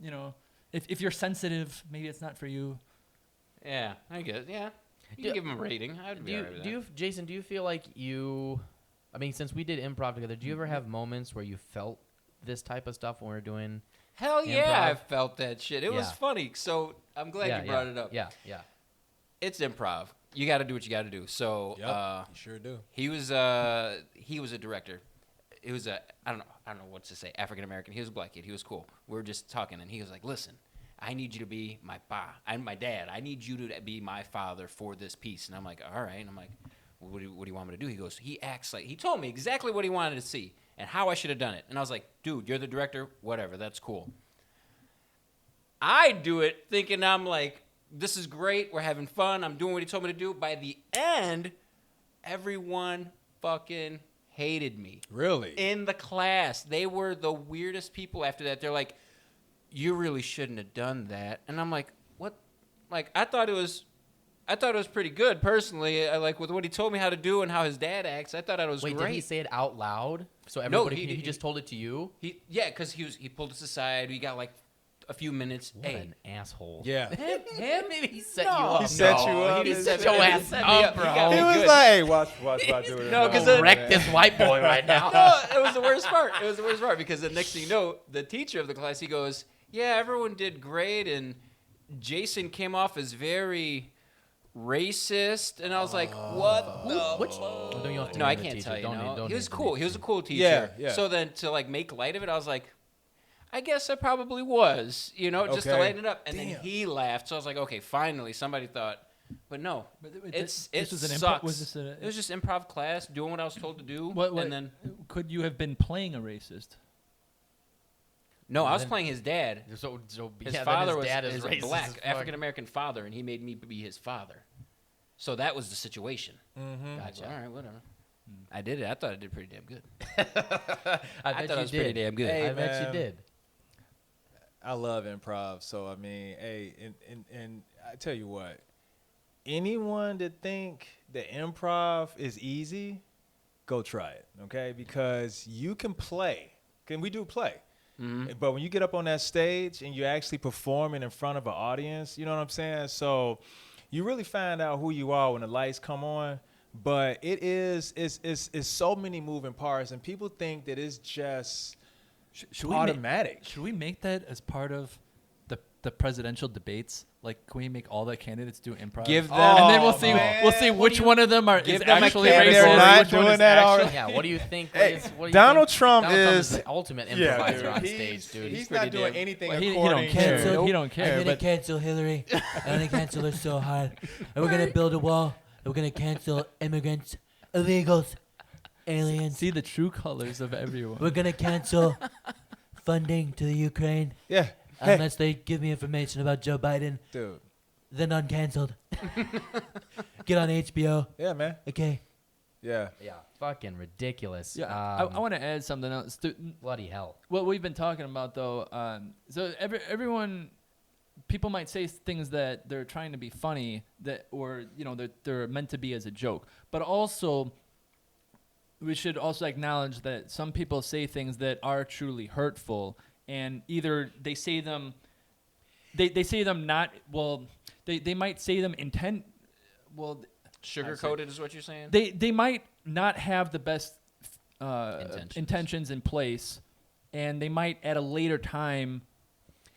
if you're sensitive, maybe it's not for you. Yeah, I guess. Yeah. You Do- can give him a rating. I'd be alright with that. Jason, do you feel like I mean, since we did improv together, do you ever have moments where you felt this type of stuff when we were doing? Hell yeah, I Improv? felt that shit. It was Yeah. funny. So I'm glad you brought it up. Yeah. It's improv. You got to do what you got to do. So Yep, you sure do. he was a director. It was I don't know what to say. African American. He was a black kid. He was cool. We were just talking, and he was like, "Listen, I need you to be my pa and my dad. I need you to be my father for this piece." And I'm like, "All right." And I'm like, what do you want me to do? He goes, he told me exactly what he wanted to see and how I should have done it. And I was like, dude, you're the director. Whatever. That's cool. I do it thinking I'm like, this is great. We're having fun. I'm doing what he told me to do. By the end, everyone fucking hated me. Really? In the class. They were the weirdest people after that. They're like, you really shouldn't have done that. And I'm like, what? Like, I thought it was pretty good, personally. I like with what he told me how to do and how his dad acts. I thought it was Wait, great. did he say it out loud so everybody? he just told it to you. Because he pulled us aside. We got like a few minutes. What an asshole. Yeah. Him? Maybe he set you up. He set you up. He He set set your ass up, bro. He was like, hey, watch what I do. No, 'cause I'll wreck this white boy right now. No, it was the worst part. It was the worst part because the next thing you know, the teacher of the class, he goes, yeah, everyone did great, and Jason came off as very racist, and I was like, what the fuck? Don't you have to No, I name the can't teacher. tell you Don't now. name- don't He was name the cool. name. He was a cool teacher. Yeah, yeah. So then to like make light of it, I was like, I guess I probably was, just to Okay. lighten it up. And then he laughed, so I was like, okay, finally somebody thought. But no, it sucks. It was just improv class, doing what I was told to do, and then could you have been playing a racist? no, I was playing his dad. So His yeah, father then was his dad is is a racist as black fuck. African American father, and he made me be his father. So that was the situation. Gotcha. All right, whatever. I did it. I thought I did pretty damn good. I thought bet it you was pretty did. damn good. Hey, I bet man. you did. I love improv. So, I mean, hey, and I tell you what, anyone that think that improv is easy, go try it, okay? Because you can play. We do play. But when you get up on that stage and you're actually performing in front of an audience, you know what I'm saying? So you really find out who you are when the lights come on. But it's so many moving parts, and people think that it's just automatic. Should we make that as part of the presidential debates? Like, can we make all the candidates do improv? Give them- and then we'll man. see which one of them is them a actually candidate. racist. They're not which one doing is that actually- already. Yeah, what do you think? Hey, What do you Donald think? Trump Donald Trump is- the ultimate Yeah, improviser dude. on He's- stage, dude. He's pretty not doing damn- anything Well, he according don't care. to. He don't care. I'm gonna But cancel Hillary. I'm gonna cancel her so hard. And we're gonna build a wall. And we're gonna cancel immigrants, illegals, aliens. see the true colors of everyone. We're gonna cancel funding to the Ukraine Yeah. Hey, unless they give me information about Joe Biden. dude. Then uncanceled. Get on HBO. Yeah, man. Okay. Yeah. Yeah, fucking ridiculous. Yeah, I want to add something else. Bloody hell. What we've been talking about, though, so everyone, people might say things that they're trying to be funny, or they're meant to be as a joke, but also we should also acknowledge that some people say things that are truly hurtful, and either they say them, they say them not well. They might say them Sugar-coated is what you're saying? They might not have the best Intentions. in place, and they might at a later time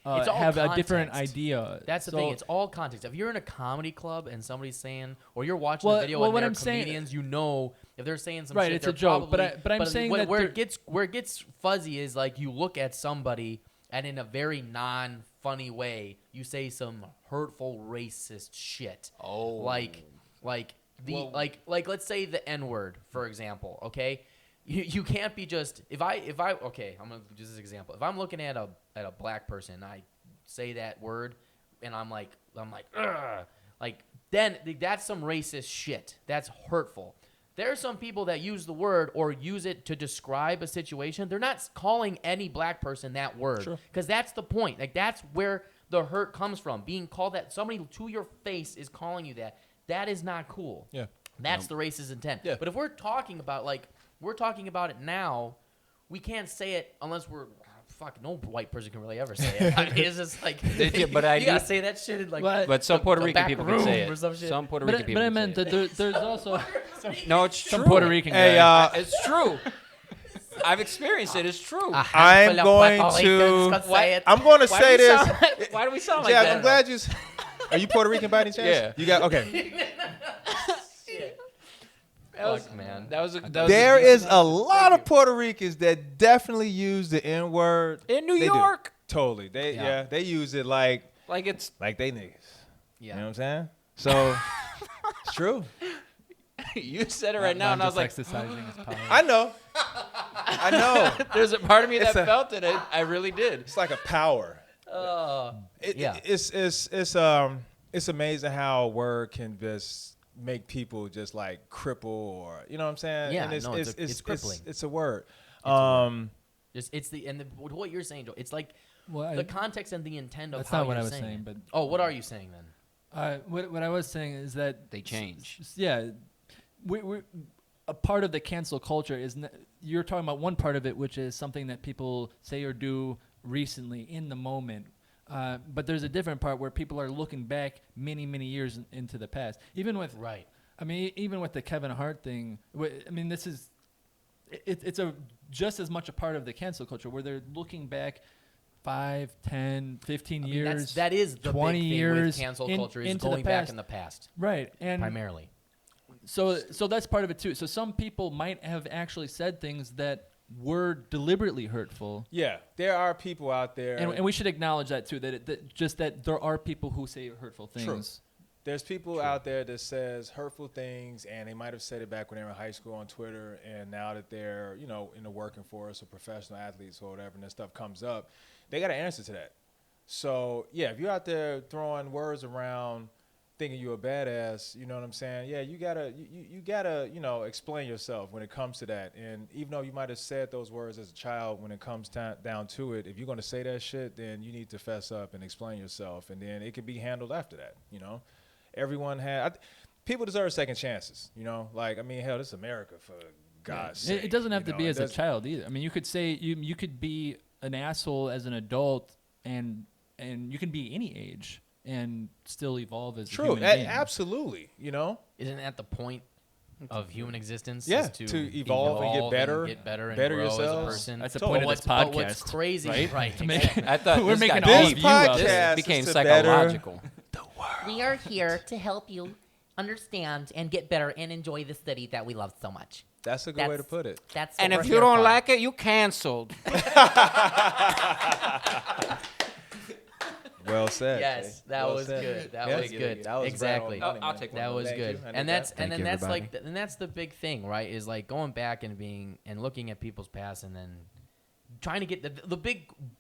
It's all have a different context. idea. That's the So- thing. It's all context. If you're in a comedy club and somebody's saying, or you're watching Well- a video well, and what they're I'm saying- comedians, you know if they're saying some Right, shit, it's a they're joke, but probably- I'm saying that where they're- it gets fuzzy is like you look at somebody and in a very non-funny way, you say some hurtful, racist shit. Oh. like let's say the N-word, for example. Okay, you can't be just if I okay, I'm gonna use this example. If I'm looking at a black person, and I say that word, and I'm like, ugh, like then that's some racist shit. That's hurtful. There are some people that use the word or use it to describe a situation. They're not calling any black person that word because that's the point. Like that's where the hurt comes from. Being called that, somebody to your face is calling you that. That is not cool. Yeah. That's the racist intent. Yeah. But if we're talking about it now, we can't say it unless we're fuck. No white person can really ever say it. I mean, it's just like Yeah, but I you gotta do- say that shit in like. But some Puerto the Rican back people can say room or it. some shit. Some Puerto But, Rican I- people but I can meant say that it. there's also No, it's true. some Puerto Rican Hey, guy. It's true. I've experienced it. It's true. I'm going to. I'm going to Why say do we this. sound like- why do we sound like Jack, that? I'm glad you. Are you Puerto Rican by any chance? Yeah. You got okay. Fuck, man. That was There is a lot of Puerto Ricans that definitely use the N word in New They do. York. Totally. They use it like Like it's they niggas. Yeah. You know what I'm saying? So it's true. You said it right now, and I was like, exercising his power. I know. I know. there's a part of me that It's a- felt it. I really did. It's like a power. Yeah. It's amazing how a word can just make people just like cripple or you know what I'm saying? Yeah, and it's crippling. It's a word. What you're saying, Joe. It's like Well, the context and the intent of That's how not what you're I was saying saying, it. but Oh, what are you saying then? what I was saying is that They change. Yeah, we a part of the cancel culture is you're talking about one part of it, which is something that people say or do recently in the moment. But there's a different part where people are looking back many, many years into the past. Even with Right. I mean, even with the Kevin Hart thing, I mean, this is it's a just as much a part of the cancel culture where they're looking back 5, 10, 15 I mean, years. that is the 20 big thing years with cancel culture is into the going back past. in the past Right, and primarily. so that's part of it too. So some people might have actually said things that were deliberately hurtful. Yeah, there are people out there. And we should acknowledge that too. That there are people who say hurtful things. True. There's people out there that says hurtful things, and they might have said it back when they were in high school on Twitter, and now that they're, you know, in the working force or professional athletes or whatever, and this stuff comes up, they got to answer to that. So, yeah, if you're out there throwing words around thinking you're a badass, you know what I'm saying? Yeah, you gotta, you know, explain yourself when it comes to that. And even though you might have said those words as a child, when it comes down to it, if you're going to say that shit, then you need to fess up and explain yourself, and then it can be handled after that, you know? Everyone people deserve second chances, you know? Like, I mean, hell, this is America, for God's sake. It doesn't have you to know? be It as a doesn't- child either. I mean, you could say you could be an asshole as an adult, and you can be any age and still evolve as a True, human being. absolutely, you know? Isn't that the point of human existence? Yeah, is to evolve and get better, and better grow as a yourselves. person. That's the Totally. point of this But what's podcast. crazy, right? To make- exactly. I thought We're this making got all deep. of you up. This This became is to better- psychological. We are here to help you understand and get better and enjoy the study that we love so much. That's a good way to put it. That's And what if we're you here don't for. like it, you canceled. Well said. Yes, Jay. that Well was said. good. That Yeah, was good. that was Exactly. right on money, I'll man. take one. That was Thank good. you. I And need that's that. and Thank then you, that's everybody. like and that's the big thing, right? Is like going back and looking at people's past and then trying to get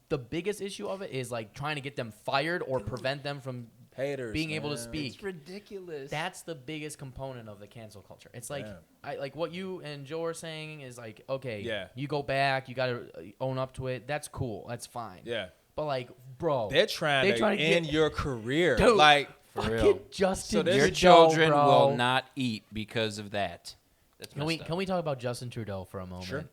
the biggest issue of it is like trying to get them fired or prevent them from Haters, being able to man. speak. ridiculous. That's the biggest component of the cancel culture. It's like Yeah. like what you and Joe are saying is like, okay, Yeah. you go back, you got to own up to it. That's cool. That's fine. Yeah. But like, bro, They're trying to end your career. Dude, Like, fucking real. Justin So there's- Your Trudeau, children bro. will not eat because of that. That's Can we messed up. can we talk about Justin Trudeau for a moment? Sure.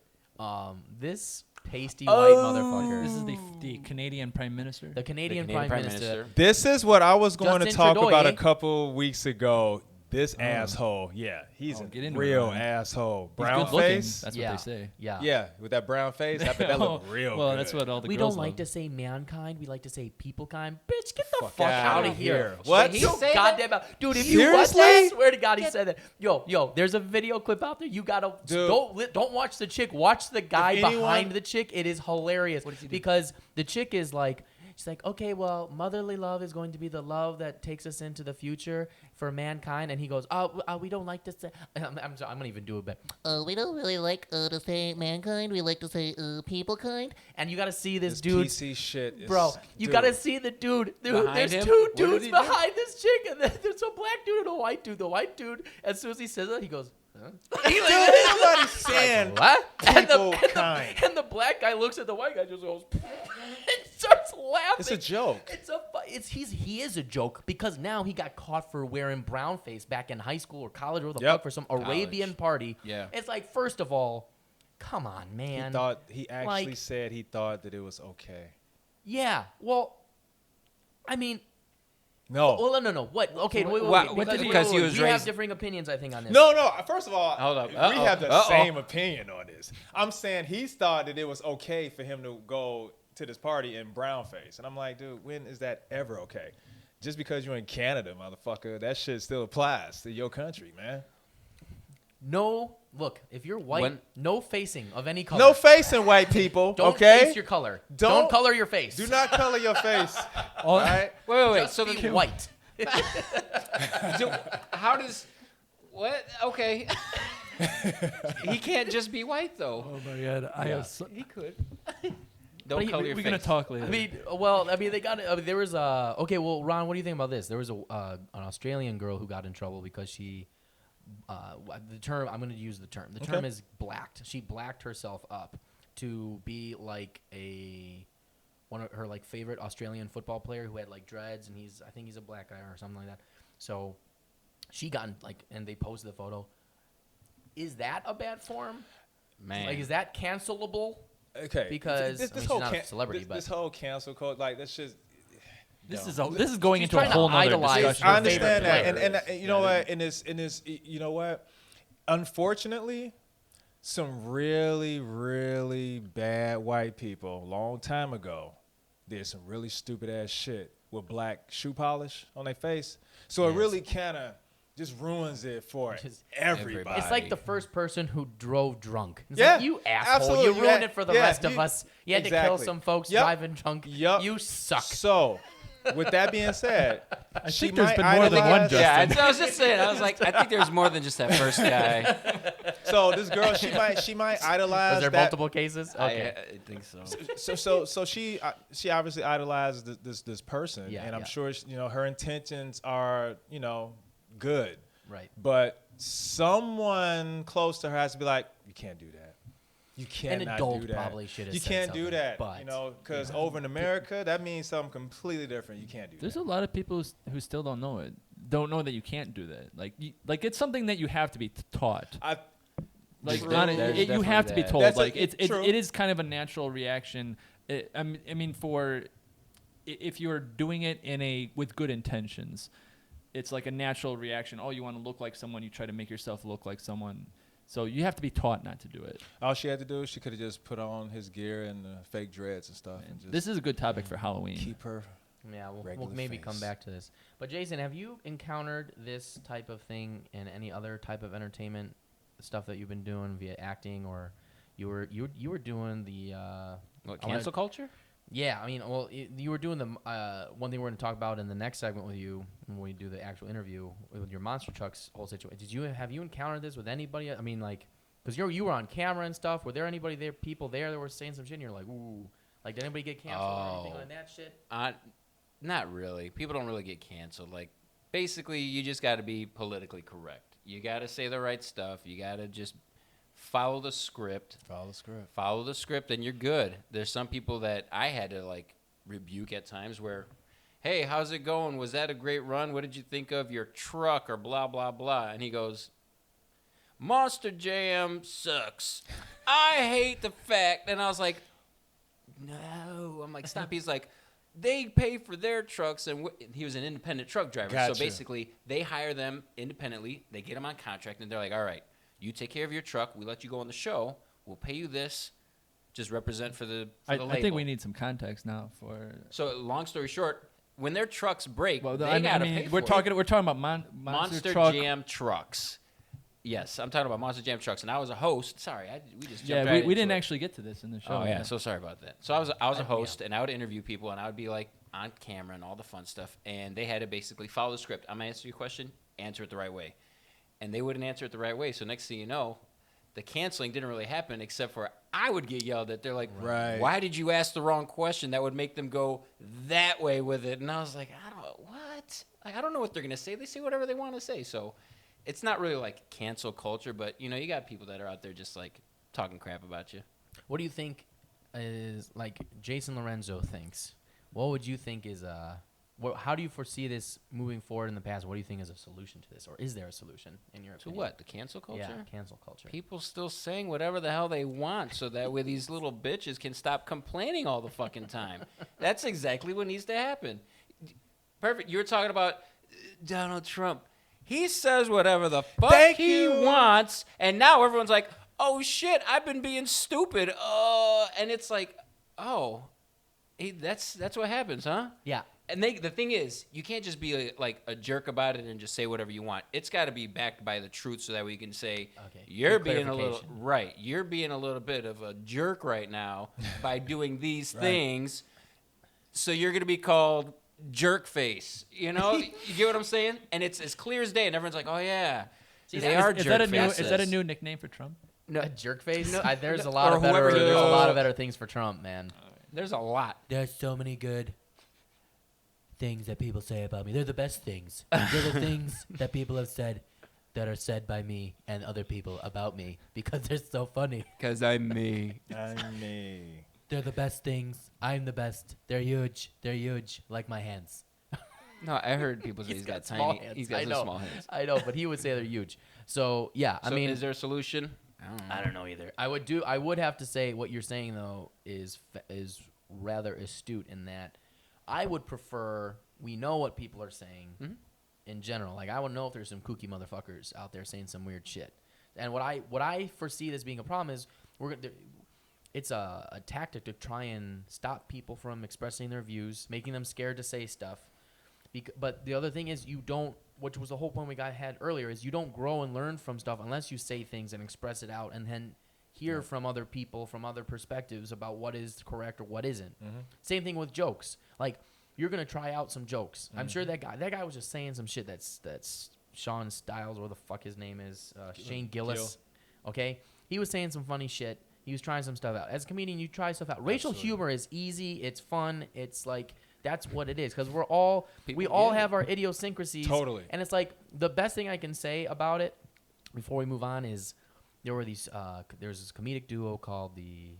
This pasty white motherfucker. This is the Canadian Prime Minister. The Canadian, Canadian Prime Minister. this is what I was going to Justin talk Trudeau, about eh? a couple weeks ago. This asshole. Yeah, he's a get into real it, man. asshole. He's Brown good looking. face. That's Yeah. what they say. Yeah. Yeah, with that brown face. I bet that looked real Well, good. that's what all the We girls don't like love. to say mankind. We like to say people kind. Bitch, get the Fuck fuck outta out of here. here. What? He You say goddamn dude, if you watch Seriously? that, I swear to God, he said that. Yo, there's a video clip out there. You gotta Dude. don't watch the chick. Watch the guy anyone- behind the chick. It is hilarious because the chick is like. She's like, okay, well, motherly love is going to be the love that takes us into the future for mankind. And he goes, we don't like to say. I'm sorry, I'm gonna even do it, but We don't really like to say mankind. We like to say people kind. and you got to see this This dude. PC shit is, Bro, you dude. gotta see the dude. Behind There's him? two What did dudes he do? behind this chick, and then there's a black dude and a white dude. The white dude, as soon as he says that, he goes, huh? Dude, somebody's saying What? people kind. And the black guy looks at the white guy, just goes, and starts laughing. It's a joke. He is a joke because now he got caught for wearing brown face back in high school or college or the Yep. fuck for some Arabian party. Yeah. It's like, first of all, come on, man. He actually Like- said he thought that it was okay. Yeah. Well, I mean. No. Well, no. What? Okay, wait. What did he- because he was we have raised- differing opinions, I think, on this. No. First of all, Hold up. we Uh-oh. have the Uh-oh. same opinion on this. I'm saying he thought that it was okay for him to go to this party in brown face. And I'm like, dude, when is that ever okay? Just because you're in Canada, motherfucker, that shit still applies to your country, man. No. Look, if you're white, When- no facing of any color. No facing white people, Don't okay? face your color. Don't- Don't color your face. Do not color your face, all right? Wait. Just So be the, white. how does What? Okay. He can't just be white though. Oh my god, I have. He could. But Don't color your We're face. gonna talk later. They got it. I mean, there was okay. Well, Ron, what do you think about this? There was an Australian girl who got in trouble because she, the term I'm going to use the term. The term is blacked. She blacked herself up to be like one of her like favorite Australian football player who had like dreads, and I think he's a black guy or something like that. So she got and they posted the photo. Is that a bad form? Man. Like, is that cancelable? Okay, Because this she's whole not a celebrity, but this whole cancel code, like that's just. This is going She's into a trying to whole nother idolize discussion. her I understand favorite that, player. and you know what? In this, you know what? Unfortunately, some really, really bad white people, a long time ago, did some really stupid ass shit with black shoe polish on their face. So it really kind of just ruins it for Just everybody. It's like the first person who drove drunk. It's Yeah, like, you asshole. absolutely. You ruined it for the Yeah, rest of us. You had to kill exactly. some folks Yep. driving drunk. Yep. You suck. So, with that being said, I she think there's might been more than one idolize- Justin. Yeah, I was just saying. I was like, I think there's more than just that first guy. So this girl, she might idolize Was there that. multiple cases? Okay. I think so. So she obviously idolizes this person, Yeah, and I'm yeah. sure her intentions are good, Right. but someone close to her has to be like, you can't do that. You cannot adult do that. probably should have You said can't do something, that, but- because over in America that means something completely different. You can't do There's that. a lot of people who still don't know it. Don't know that you can't do that. Like it's something that you have to be taught. Like True. on There's you have to be definitely told. that. Like That's true. it is kind of a natural reaction. I mean, if you're doing it with good intentions, it's like a natural reaction. Oh, you want to look like someone. You try to make yourself look like someone. So you have to be taught not to do it. All she had to do, she could have just put on his gear and fake dreads and stuff, and just This is a good topic for Halloween. keep her. Yeah, we'll Regular maybe come face. back to this. But Jason, have you encountered this type of thing in any other type of entertainment stuff that you've been doing via acting, or you were doing the What, I wanna- cancel culture? Yeah, I mean, well, you were doing the one thing we're going to talk about in the next segment with you when we do the actual interview with your monster trucks whole situation. Have you encountered this with anybody? I mean, like, because you were on camera and stuff. Were there people there that were saying some shit, and you're like, ooh, like, did anybody get canceled or anything Oh. like that shit? Not really. People don't really get canceled. Like, basically, you just got to be politically correct. You got to say the right stuff. You got to just follow the script. Follow the script, and you're good. There's some people that I had to, like, rebuke at times where, hey, how's it going? Was that a great run? What did you think of your truck or blah, blah, blah? And he goes, Monster Jam sucks. I hate the fact. And I was like, no. I'm like, stop. He's like, they pay for their trucks, and he was an independent truck driver. Gotcha. So basically, they hire them independently. They get them on contract, and they're like, all right, you take care of your truck. We let you go on the show. We'll pay you this. Just represent for the label. I think we need some context now for. So long story short, when their trucks break, Well, they I gotta mean, pay we're for it. talking about Monster Truck. Jam trucks. Yes, I'm talking about Monster Jam trucks, and I was a host. Sorry, we just jumped Yeah, right we into didn't it. actually get to this in the show. Oh yeah, so sorry about that. So I was a host, and I would interview people, and I would be like on camera and all the fun stuff, and they had to basically follow the script. I'm gonna answer your question, answer it the right way, and they wouldn't answer it the right way. So next thing you know, the canceling didn't really happen, except for I would get yelled at. They're like, Right. why did you ask the wrong question? That would make them go that way with it, and I was like, I don't know what they're gonna say. They say whatever they want to say, so. It's not really like cancel culture, but you got people that are out there just like talking crap about you. What do you think is, like, Jason Lorenzo thinks? What would you think is how do you foresee this moving forward in the past? What do you think is a solution to this, or is there a solution in your To opinion? what? The cancel culture? Yeah, cancel culture. People still saying whatever the hell they want so that way these little bitches can stop complaining all the fucking time. That's exactly what needs to happen. Perfect. You were talking about Donald Trump. He says whatever the fuck Thank he you. wants, and now everyone's like, oh, shit, I've been being stupid. And it's like, oh, that's what happens, huh? Yeah. And the thing is, you can't just be like a jerk about it and just say whatever you want. It's got to be backed by the truth so that we can say, Okay. you're Good being a little clarification. right. You're being a little bit of a jerk right now by doing these things. So you're going to be called jerk face. You get what I'm saying? And it's as clear as day, and everyone's like, oh yeah. See, They that- are Is that a jerk new? Is that a faces. new nickname for Trump? No, a jerk face. No, There's a no, lot or of better. whoever There's you- a lot of better things for Trump, man. there's a lot. There's so many good things that people say about me. They're the best things. They're the things that people have said that are said by me and other people about me because they're so funny. Because I'm me. I'm me. They're the best things. I'm the best. They're huge. They're huge, like my hands. No, I heard people say he's got small tiny. hands. He's I got know. some small hands. I know, but he would say they're huge. So yeah, I So mean, is there a solution? I don't know. I don't know either. I would have to say what you're saying though is rather astute in that I would prefer we know what people are saying Mhm. in general. Like I would know if there's some kooky motherfuckers out there saying some weird shit. And what I foresee this being a problem is it's a tactic to try and stop people from expressing their views, making them scared to say stuff. But the other thing is you don't, which was the whole point we had earlier, is you don't grow and learn from stuff unless you say things and express it out and then hear from other people, from other perspectives about what is correct or what isn't. Same thing with jokes. Like, you're going to try out some jokes. I'm sure that guy was just saying some shit that's Sean Stiles, or the fuck his name is, Shane Gillis. Okay? He was saying some funny shit. He was trying some stuff out. As a comedian, you try stuff out. Racial humor is easy. It's fun. It's like, that's what it is. Because we all get have our idiosyncrasies. Totally. And it's like, the best thing I can say about it before we move on is there were these, there's this comedic duo called the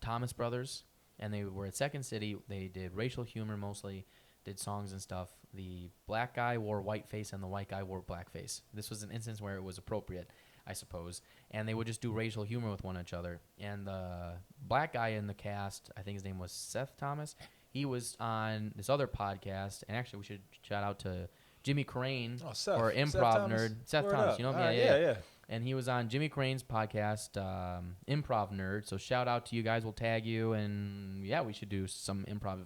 Thomas Brothers. And they were at Second City. They did racial humor mostly, did songs and stuff. The black guy wore whiteface and the white guy wore blackface. This was an instance where it was appropriate, I suppose. And they would just do racial humor with one another. And the black guy in the cast, I think his name was Seth Thomas, he was on this other podcast. And actually, we should shout out to Jimmy Crane, Seth. or Seth Improv Thomas. Nerd. Seth Word Thomas, up. you know him? Yeah. And he was on Jimmy Crane's podcast, Improv Nerd. So shout out to you guys. We'll tag you. And, yeah, we should do some improv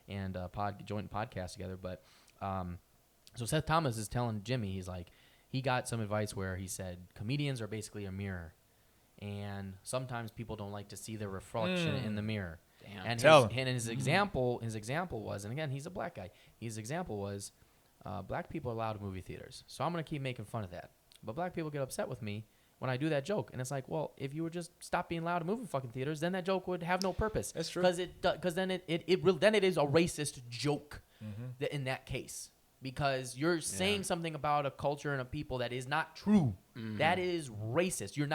and joint podcast together. But so Seth Thomas is telling Jimmy, he's like, he got some advice where he said, comedians are basically a mirror. And sometimes people don't like to see their reflection in the mirror. Damn. And Tell his example was, and again, he's a black guy. His example was, black people are allowed in movie theaters. So I'm going to keep making fun of that. But black people get upset with me when I do that joke. And it's like, well, if you would just stop being loud in movie fucking theaters, then that joke would have no purpose. That's true. Because then it is a racist joke in that case. Because you're saying something about a culture and a people that is not true. That is racist. You're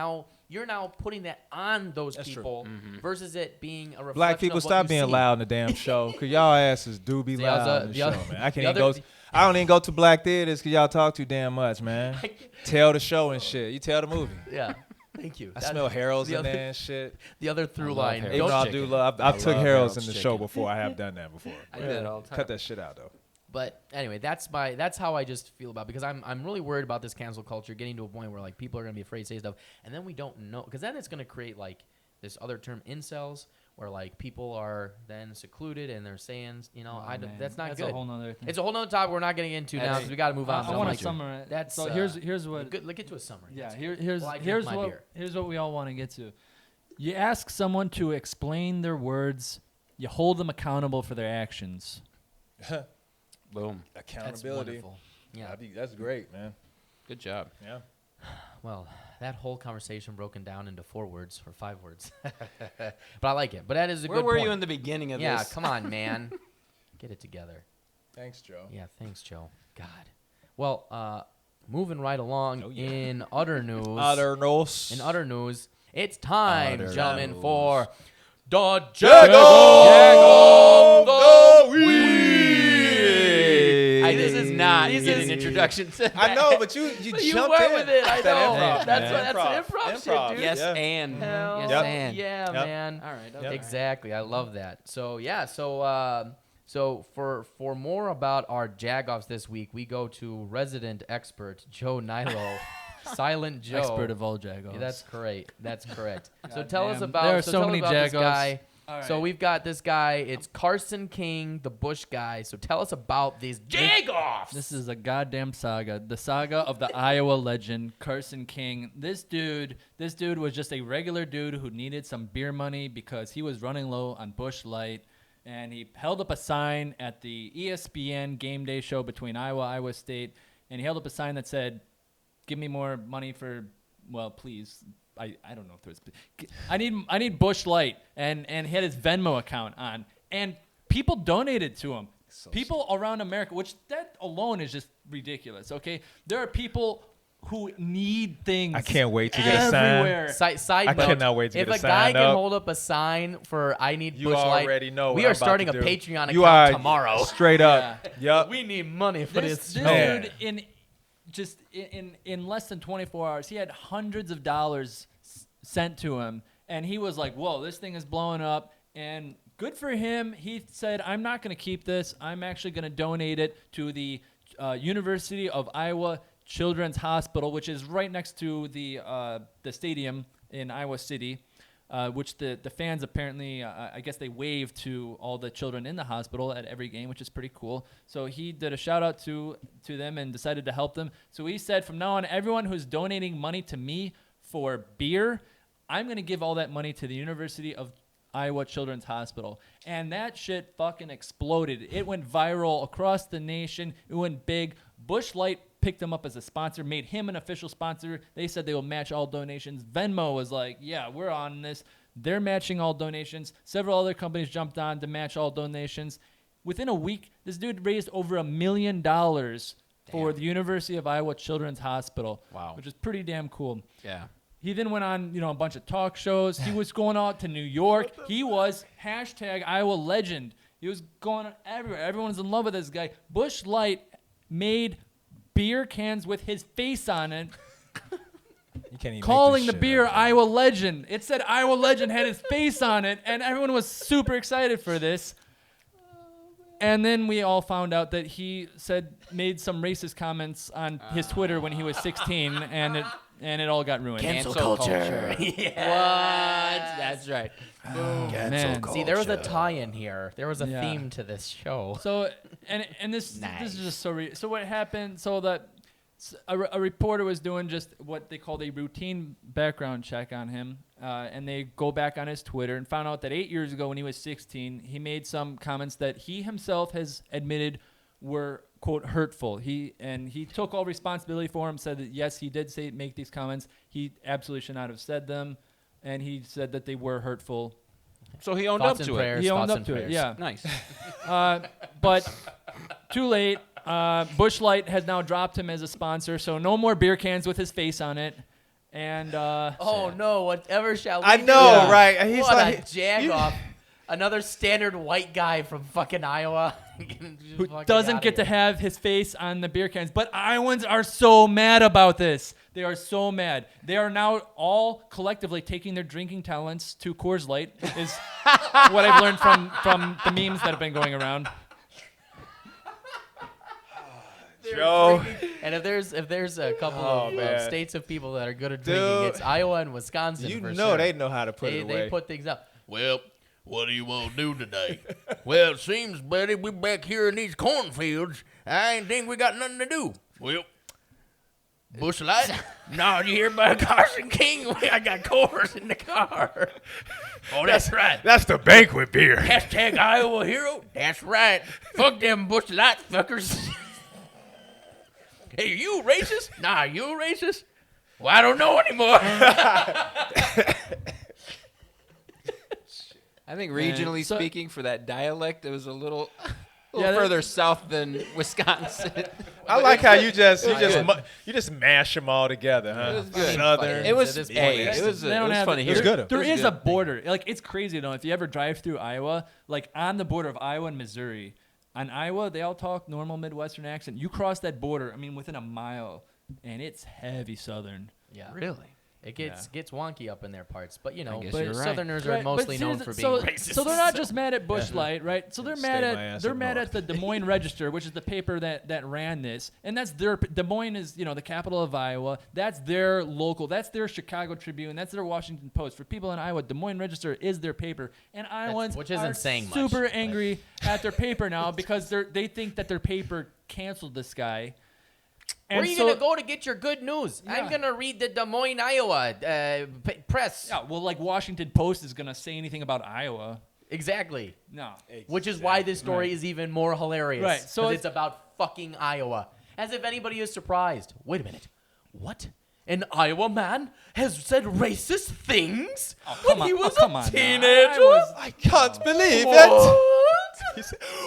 now putting that on those That's true. people versus it being a reflection Black people, of what stop you being see. loud in the damn show, cause y'all asses do be The loud other- in the the show, other- man. I can't the even other- go. I don't even go to black theaters cause y'all talk too damn much, man. Tell the show and shit. You tell the movie. Yeah. Thank you. I That's smell Harold's the in other- there and shit. The other through love line. Harold's Even though I Don't- do chicken. love, I took love Harold's in Harold's the show chicken. before. I have done that before. I do that all the time. Cut that shit out though. But anyway, that's how I just feel about it, because I'm really worried about this cancel culture getting to a point where like people are gonna be afraid to say stuff, and then we don't know, because then it's gonna create like this other term, incels, where like people are then secluded and they're saying, that's not That's good. a whole nother thing. It's a whole nother topic we're not getting into now, because we got to move on. I So want like, to summarize. that's, so here's what. good. Let's get to a summary. Yeah, That's here's Well, I drink here's my what beer. here's what we all want to get to. You ask someone to explain their words. You hold them accountable for their actions. Boom. That's Accountability. wonderful. Yeah. That's great, man. Good job. Yeah. Well, that whole conversation broken down into 4 words or 5 words, but I like it. But that is a Where good were point. you in the beginning of Yeah, this? come on, man. Get it together. Thanks, Joe. Yeah, thanks, Joe. God. Well, moving right along Oh, yeah. in utter news. Otherness. In utter news, it's time, Utter gentlemen, news. for the Jagoff Jagoff the Week. This is not this getting is- introductions. I know, but you But you jumped went in. with it. I That's that know. improv, That's man. an improv shit, dude. yes, Yeah. and. Hell Yes, Yep. and. yeah, Yep. man. All right. Yep. Okay. Exactly. I love that. So yeah. So for more about our Jagoffs this week, we go to resident expert Joe Nilo, Silent Joe. Expert of all Jagoffs. Yeah, that's correct. That's correct. So God tell us damn. about. There are so so tell us many about this Jagoffs. guy. All So right. we've got this guy. It's Carson King, the Bush guy. So tell us about these Jagoffs. This is a goddamn saga. The saga of the Iowa legend, Carson King. This dude was just a regular dude who needed some beer money because he was running low on Busch Light. And he held up a sign at the ESPN game day show between Iowa State. And he held up a sign that said, give me more money for, well, please. I don't know if there's. I need Bush Light, and he had his Venmo account on, and people donated to him. People around America, which that alone is just ridiculous. Okay, there are people who need things. I can't wait to get a sign. everywhere. Side I note, cannot wait to if get a a guy sign can up. hold up a sign for "I need You Bush Light," already know we what are I'm about starting to a do. Patreon You account are tomorrow. Straight up. Yup. We need money for This this. Man. dude in less than 24 hours, he had hundreds of dollars sent to him, and he was like, "Whoa, this thing is blowing up." And good for him. He said, "I'm not going to keep this. I'm actually going to donate it to the University of Iowa Children's Hospital, which is right next to the stadium in Iowa City." Which the fans apparently, I guess they wave to all the children in the hospital at every game, which is pretty cool. So he did a shout out to them and decided to help them. So he said, from now on, everyone who's donating money to me for beer, I'm going to give all that money to the University of Iowa Children's Hospital. And that shit fucking exploded. It went viral across the nation. It went big. Bush Light picked him up as a sponsor, made him an official sponsor. They said they will match all donations. Venmo was like, yeah, we're on this. They're matching all donations. Several other companies jumped on to match all donations. Within a week, this dude raised over $1 million for the University of Iowa Children's Hospital. Wow. Which is pretty damn cool. Yeah. He then went on, a bunch of talk shows. He was going out to New York. He was #Iowa legend. He was going everywhere. Everyone's in love with this guy. Bush Light made beer cans with his face on it, You can't even calling make the this beer shit up. Iowa Legend. It said Iowa Legend had his face on it, and everyone was super excited for this. And then we all found out that he made some racist comments on his Twitter when he was 16, and it all got ruined. Cancel culture. What? That's right. Man. See, there was a tie-in here. There was a Yeah. theme to this show. So, and this is just so what happened? So that a reporter was doing just what they called a routine background check on him, and they go back on his Twitter and found out that 8 years ago when he was 16, he made some comments that he himself has admitted were, quote, hurtful. He took all responsibility for them, said that yes, he did make these comments. He absolutely should not have said them, and he said that they were hurtful. So he owned Thoughts up and to prayers. He owned thoughts up and to it, prayers. yeah. it. Nice. But too late. Bush Light has now dropped him as a sponsor, so no more beer cans with his face on it. And Oh no! Whatever shall we I do? know, Yeah. right? And he's What like, a Jagoff. Another standard white guy from fucking Iowa. who doesn't get to have his face on the beer cans. But Iowans are so mad about this. They are so mad. They are now all collectively taking their drinking talents to Coors Light, is what I've learned from the memes that have been going around. Joe. And if there's a couple of man. states of people that are good at drinking, Dude. it's Iowa and Wisconsin. You for know sure. they know how to put They it away. put things up. Well, what do you want to do today? Well, it seems, buddy, we back here in these cornfields. I ain't think we got nothing to do. Well, Bush Light? No, you hear about Carson King? I got Coors in the car. Oh, that's right. That's the banquet beer. #Iowa hero? That's right. Fuck them Bush Light fuckers. Hey, are you a racist? Nah, you a racist? Well, I don't know anymore. I think regionally So- speaking, for that dialect, it was a little Yeah, that- further south than Wisconsin. I like how you just good. you just mash them all together, huh? It was good. Southern. It was, At this point, hey, it's- it was, They don't it was have funny. it. It was There- good. There It was is a good. border. Like, it's crazy though. If you ever drive through Iowa, like on the border of Iowa and Missouri, on Iowa they all talk normal Midwestern accent. You cross that border, I mean, within a mile, and it's heavy Southern. Yeah. Really? It gets wonky up in their parts, but you know, guess but you're right. Southerners are Right, but mostly known here's for the- being so, racist. So they're not just mad at Bush Light, right? So they're Stay mad my ass at up at north. the Des Moines Register, which is the paper that ran this, and that's their Des Moines is the capital of Iowa. That's their local. That's their Chicago Tribune. That's their Washington Post. For people in Iowa, Des Moines Register is their paper, and Iowans which isn't are saying much, super but- angry at their paper now because they think that their paper canceled this guy. Where are And you so- gonna go to get your good news? I'm Yeah. gonna read the Des Moines, Iowa press. Yeah, well, like Washington Post is gonna say anything about Iowa? Exactly. No. Which is why this story Right. is even more hilarious. Right, so So it's- it's about fucking Iowa. As if anybody is surprised. Wait a minute. What? An Iowa man has said racist things come when he on. was Come a on now. teenager? I can't believe it. What?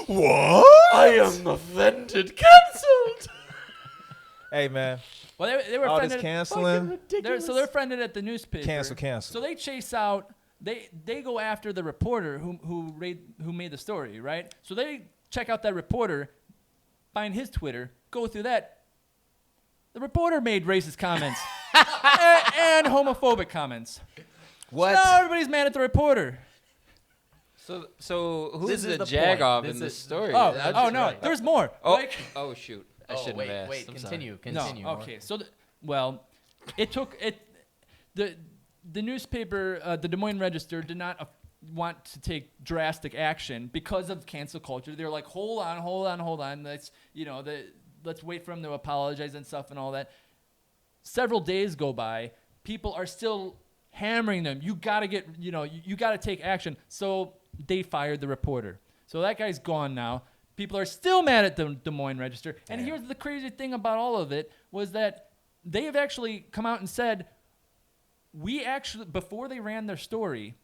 What? I am offended. Cancelled. Hey, man. Well, they were All this friended. canceling. They're friended at the newspaper. Cancel. So they chase out. They go after the reporter who made the story, right? So they check out that reporter, find his Twitter, go through that. The reporter made racist comments and homophobic comments. What? So now everybody's mad at the reporter. So who's This is the the Jagoff point. in This this is- story? Oh That's no, right. there's more. Oh, Like, oh shoot! I shouldn't have asked. Wait, I'm continue. no, Continue. okay. So, it took it. The newspaper, the Des Moines Register, did not want to take drastic action because of cancel culture. They're like, hold on. Let's wait for him to apologize and stuff and all that. Several days go by. People are still hammering them. You gotta you gotta take action. So they fired the reporter. So that guy's gone now. People are still mad at the Des Moines Register. And here's the crazy thing about all of it was that they have actually come out and said, before they ran their story,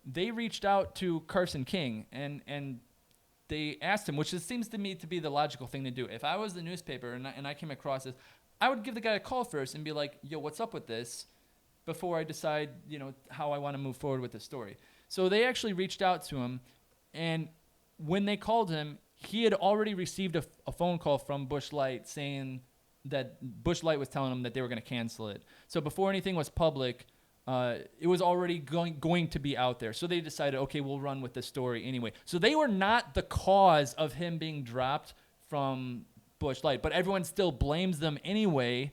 they reached out to Carson King and they asked him, which seems to me to be the logical thing to do. If I was the newspaper and I came across this, I would give the guy a call first and be like, yo, what's up with this? Before I decide, how I want to move forward with the story. So they actually reached out to him, and when they called him, he had already received a phone call from Busch Light saying that Busch Light was telling him that they were going to cancel it. So before anything was public, it was already going to be out there. So they decided, okay, we'll run with the story anyway. So they were not the cause of him being dropped from Busch Light, but everyone still blames them anyway.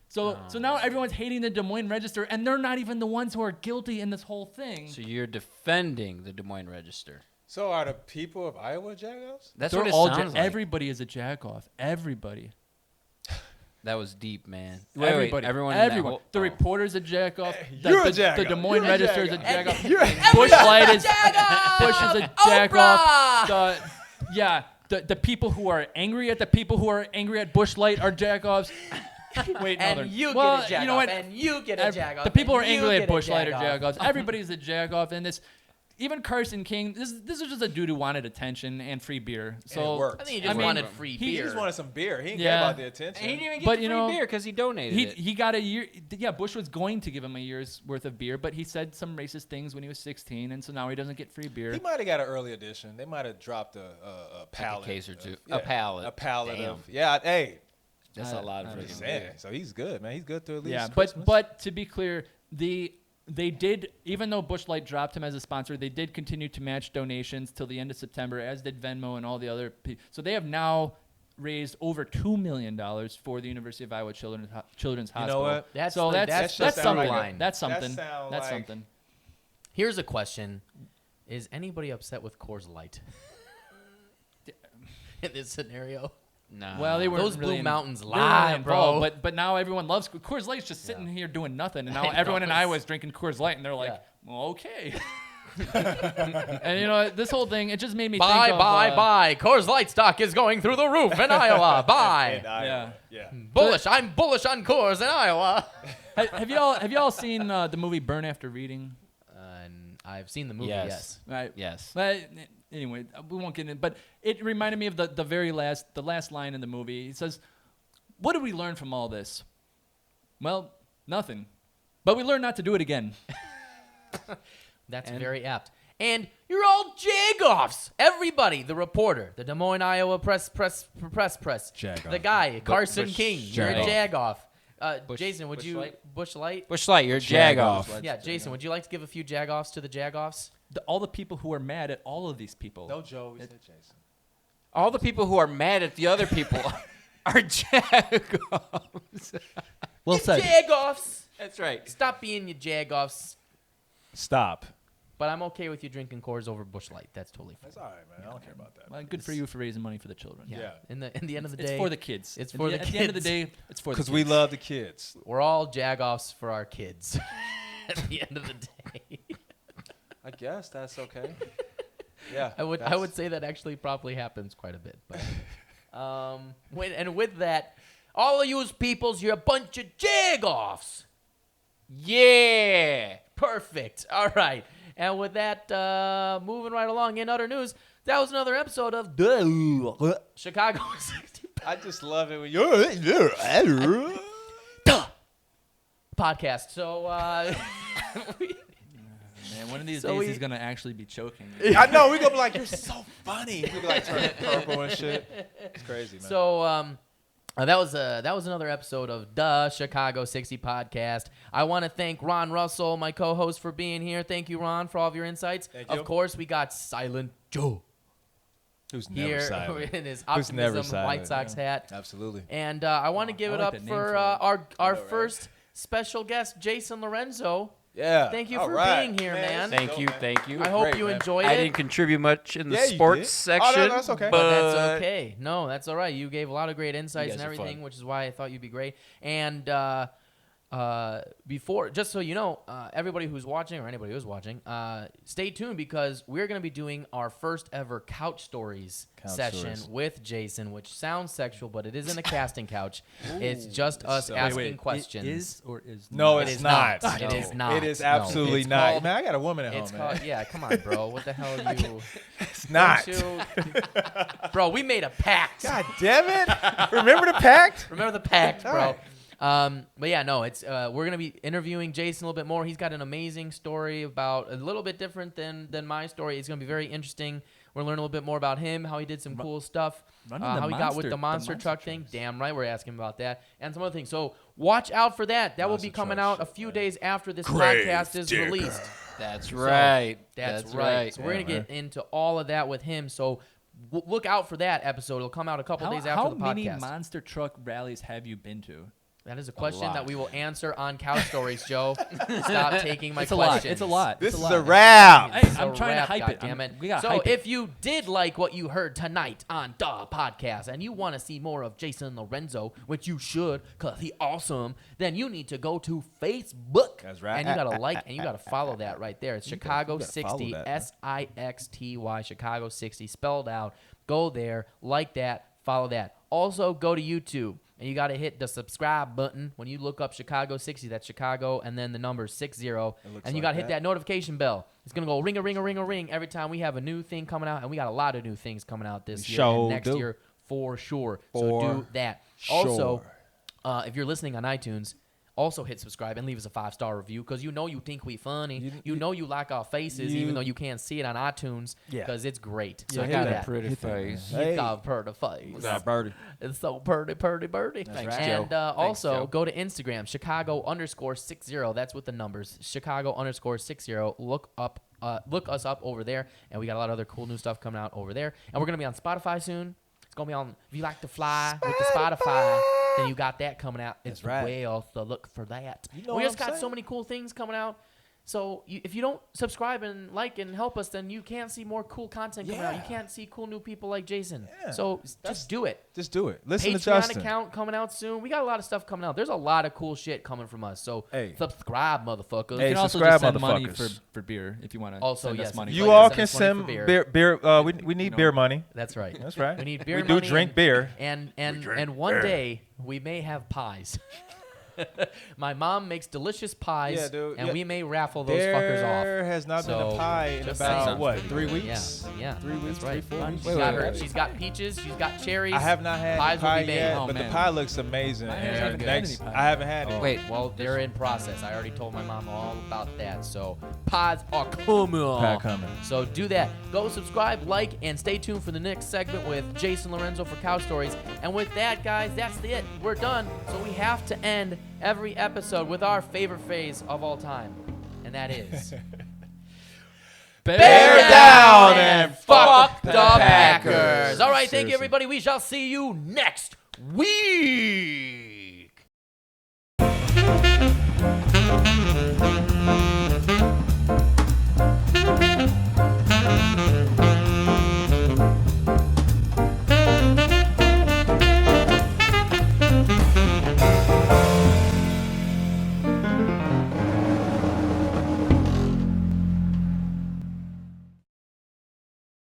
So now everyone's hating the Des Moines Register, and they're not even the ones who are guilty in this whole thing. So you're defending the Des Moines Register. So are the people of Iowa Jagoffs? That's They're what it all sounds like. Everybody is a Jagoff. Everybody. That was deep, man. Everybody. Everyone. In that Everyone. wole- The oh. reporter's a Jagoff. You're a The Jagoff. Des Moines You're a Register is a Jagoff. Jagoff. Busch Light is Bush is a Jagoff. The people who are angry at the people who are angry at Busch Light are Jagoffs. Wait, no, And they're- you well, get a Jagoff. you know what? And you get a Jagoff. The people who are and you angry get at a Busch Light are Jagoff. Jagoffs. Everybody's a Jagoff, and this. Even Carson King, this is just a dude who wanted attention and free beer. So it worked. I think he just wanted free he beer. He just wanted some beer. He didn't Yeah. care about the attention. And he didn't even get But, the you free know, beer because he donated it. He got a year. Yeah, Bush was going to give him a year's worth of beer, but he said some racist things when he was 16, and so now he doesn't get free beer. He might have got an early edition. They might have dropped a pallet. case or two. Yeah, A pallet. A pallet Damn. of. Yeah, hey. That's a lot of I'm just freaking saying. beer. So he's good, man. He's good to at least Yeah, Christmas. but to be clear, they did, even though Busch Light dropped him as a sponsor, they did continue to match donations till the end of September, as did Venmo and all the other people. So they have now raised over $2 million for the University of Iowa Children's Hospital. You know what? That's so the- that's the something. line. That's something. sound That's like- something. Here's a question: is anybody upset with Coors Light in this scenario? Nah. Well, they weren't Those really Blue Mountains they weren't lie, really involved, bro. But now everyone loves Coors Light's just sitting here doing nothing, and now I know, everyone in it's- Iowa is drinking Coors Light, and they're like, Yeah. well, okay. And this whole thing, it just made me Buy, think of, buy. Coors Light stock is going through the roof in Iowa. In Buy. Iowa. Yeah. Bullish. I'm bullish on Coors in Iowa. Have y'all seen the movie Burn After Reading? And I've seen the movie. Yes. Yes. Right. Yes. But anyway, we won't get in. But it reminded me of the last line in the movie. He says, "What did we learn from all this?" Well, nothing. But we learned not to do it again. That's And- very apt. And you're all Jagoffs. Everybody. The reporter. The Des Moines, Iowa press. Jagoff. The guy. Carson Bush- King. You're a Jagoff. Jagoff. Jason, would Busch you... Light? Busch Light? Busch Light, you're a Jagoff. Yeah, Jason, would you like to give a few Jagoffs to the Jagoffs? All the people who are mad at all of these people. No, Joe. We said Jason. All the people who are mad at the other people are Jagoffs. Well said. Jagoffs. That's right. Stop being your Jagoffs. Stop. But I'm okay with you drinking Coors over Busch Light. That's totally fine. That's all right, man. I don't care about that. Well, good for you for raising money for the children. Yeah. Yeah. In the end of the day, It's for the kids. It's At for the At the end of the kids. day, it's for the Because kids. we love the kids. we're all Jagoffs for our kids. At the end of the day, I guess that's okay. Yeah. I would say that actually probably happens quite a bit. But with that, All of you peoples, you're a bunch of Jagoffs. Yeah. Perfect. All right. And with that, moving right along in other news, that was another episode of the Chicago 60 I just love it when you. podcast. So, Man, one of these So days he's gonna actually be choking. I know we're gonna be like, you're so funny. We'll be like turning purple and shit. It's crazy, man. so that was another episode of the Chicago 60 podcast. I want to thank Ron Russell, my co-host, for being here. Thank you, Ron, for all of your insights. Thank you. Of course, we got Silent Joe Who's never here silent? in his Who's never optimism silent, White Sox hat. Absolutely. And I want to give I it like up that name for for it. our right? first special guest, Jason Lorenzo. Yeah. Thank you All for right. being here, man. Thank you. Thank you. I hope great, you man. enjoyed I it. didn't contribute much in the Yeah, you sports did. section. Oh, no, that's okay. But that's okay. No, that's all right. You gave a lot of great insights guys and are everything, fun. which is why I thought you'd be great. And before, just so you know, everybody who's watching or anybody who's watching, stay tuned because we're going to be doing our first ever couch stories session stories. with Jason, which sounds sexual, but it isn't a casting couch. It's just us So- asking questions. It is or is No, not? It it's is not. not. It is not. It is No. absolutely It's not. called- Man, I got a woman at It's home, man. called, yeah, come on, bro. What the hell are you? It's not. Don't you- Bro, we made a pact. God damn it. Remember the pact? Remember the pact, All bro. right. But yeah, no, it's we're gonna be interviewing Jason a little bit more. He's got an amazing story about a little bit different than my story. It's gonna be very interesting. We're gonna learn a little bit more about him, how he did some cool stuff, running how the he got with the monster monster truck thing. trucks. Damn right, we're asking about that and some other things. So watch out for that. That will be Monster coming trucks, out a few man. days after this Grave podcast is digger. released. That's So, right. That's right. So we're Yeah, gonna get into all of that with him. So look out for that episode. It'll come out a couple days after the How many podcast. monster truck rallies have you been to? That is a question lot. that we will answer on Couch Stories, Joe. Stop taking my It's a lot. questions. It's a lot. This It's is lot. a wrap. Hey, It's I'm a trying wrap, to hype it. goddammit. We got So hype if you did like what you heard tonight on the podcast and you want to see more of Jason Lorenzo, which you should because he awesome, then you need to go to Facebook. That's right. And you got to like and you got to follow that right there. It's Chicago you gotta follow 60, that, man. SIXTY, Chicago 60 spelled out. Go there, like that, follow that. Also, go to YouTube. And you got to hit the subscribe button when you look up Chicago 60. That's Chicago and then the number 60. And you like got to hit that. that notification bell. It's going to go ring a ring a ring a ring every time we have a new thing coming out. And we got a lot of new things coming out this year and sure next do. year for sure. So For do that. Also, sure. if you're listening on iTunes, also hit subscribe and leave us a 5-star review because you think we funny. You know you like our faces even though you can't see it on iTunes Yeah. because it's great. So Yeah, do hit that. Pretty face. He's got a pretty face. Got birdie. It's so pretty, pretty, birdie. Thanks, And Joe. also Joe. go to Instagram, Chicago_60. That's with the numbers. Chicago_60. Look us up over there, and we got a lot of other cool new stuff coming out over there. And we're gonna be on Spotify soon. It's gonna be on. If you like to fly with the Spotify, then you got that coming out as That's right. well. So look for that. You know We what just I'm got so saying? many cool things coming out. So if you don't subscribe and like and help us, then you can't see more cool content coming out. You Yeah. can't see cool new people like Jason. Yeah. So just do it. Just do it. Listen to Patreon Justin. account coming out soon. We got a lot of stuff coming out. There's a lot of cool shit coming from us. So Hey. subscribe, motherfuckers. Hey, You can also subscribe, just send money motherfuckers. for beer if you want to Also, send yes, us money. if You like all to can send us send money for beer. We need know. beer money. That's right. That's right. We need beer We money do drink and, beer. And one day we may have pies. My mom makes delicious pies, Yeah, dude. and Yeah. we may raffle those fuckers off. There has not been So, a pie in just about saying. what, 3 Yeah, weeks? yeah, 3 weeks, that's right. 3, 4 weeks. She's got her. She's got peaches. She's got cherries. I have not had Pies the will be pie made. yet, Oh, but man. the pie looks amazing. I And haven't had next, any pie. I haven't had it. Wait, well, they're in process. I already told my mom all about that. So pies are coming. Pie coming. So do that. Go subscribe, like, and stay tuned for the next segment with Jason Lorenzo for Couch Stories. And with that, guys, that's it. We're done. So we have to end every episode with our favorite phrase of all time, and that is Bear down and fuck the the Packers. Packers. All right, thank you, Seriously. everybody. We shall see you next week.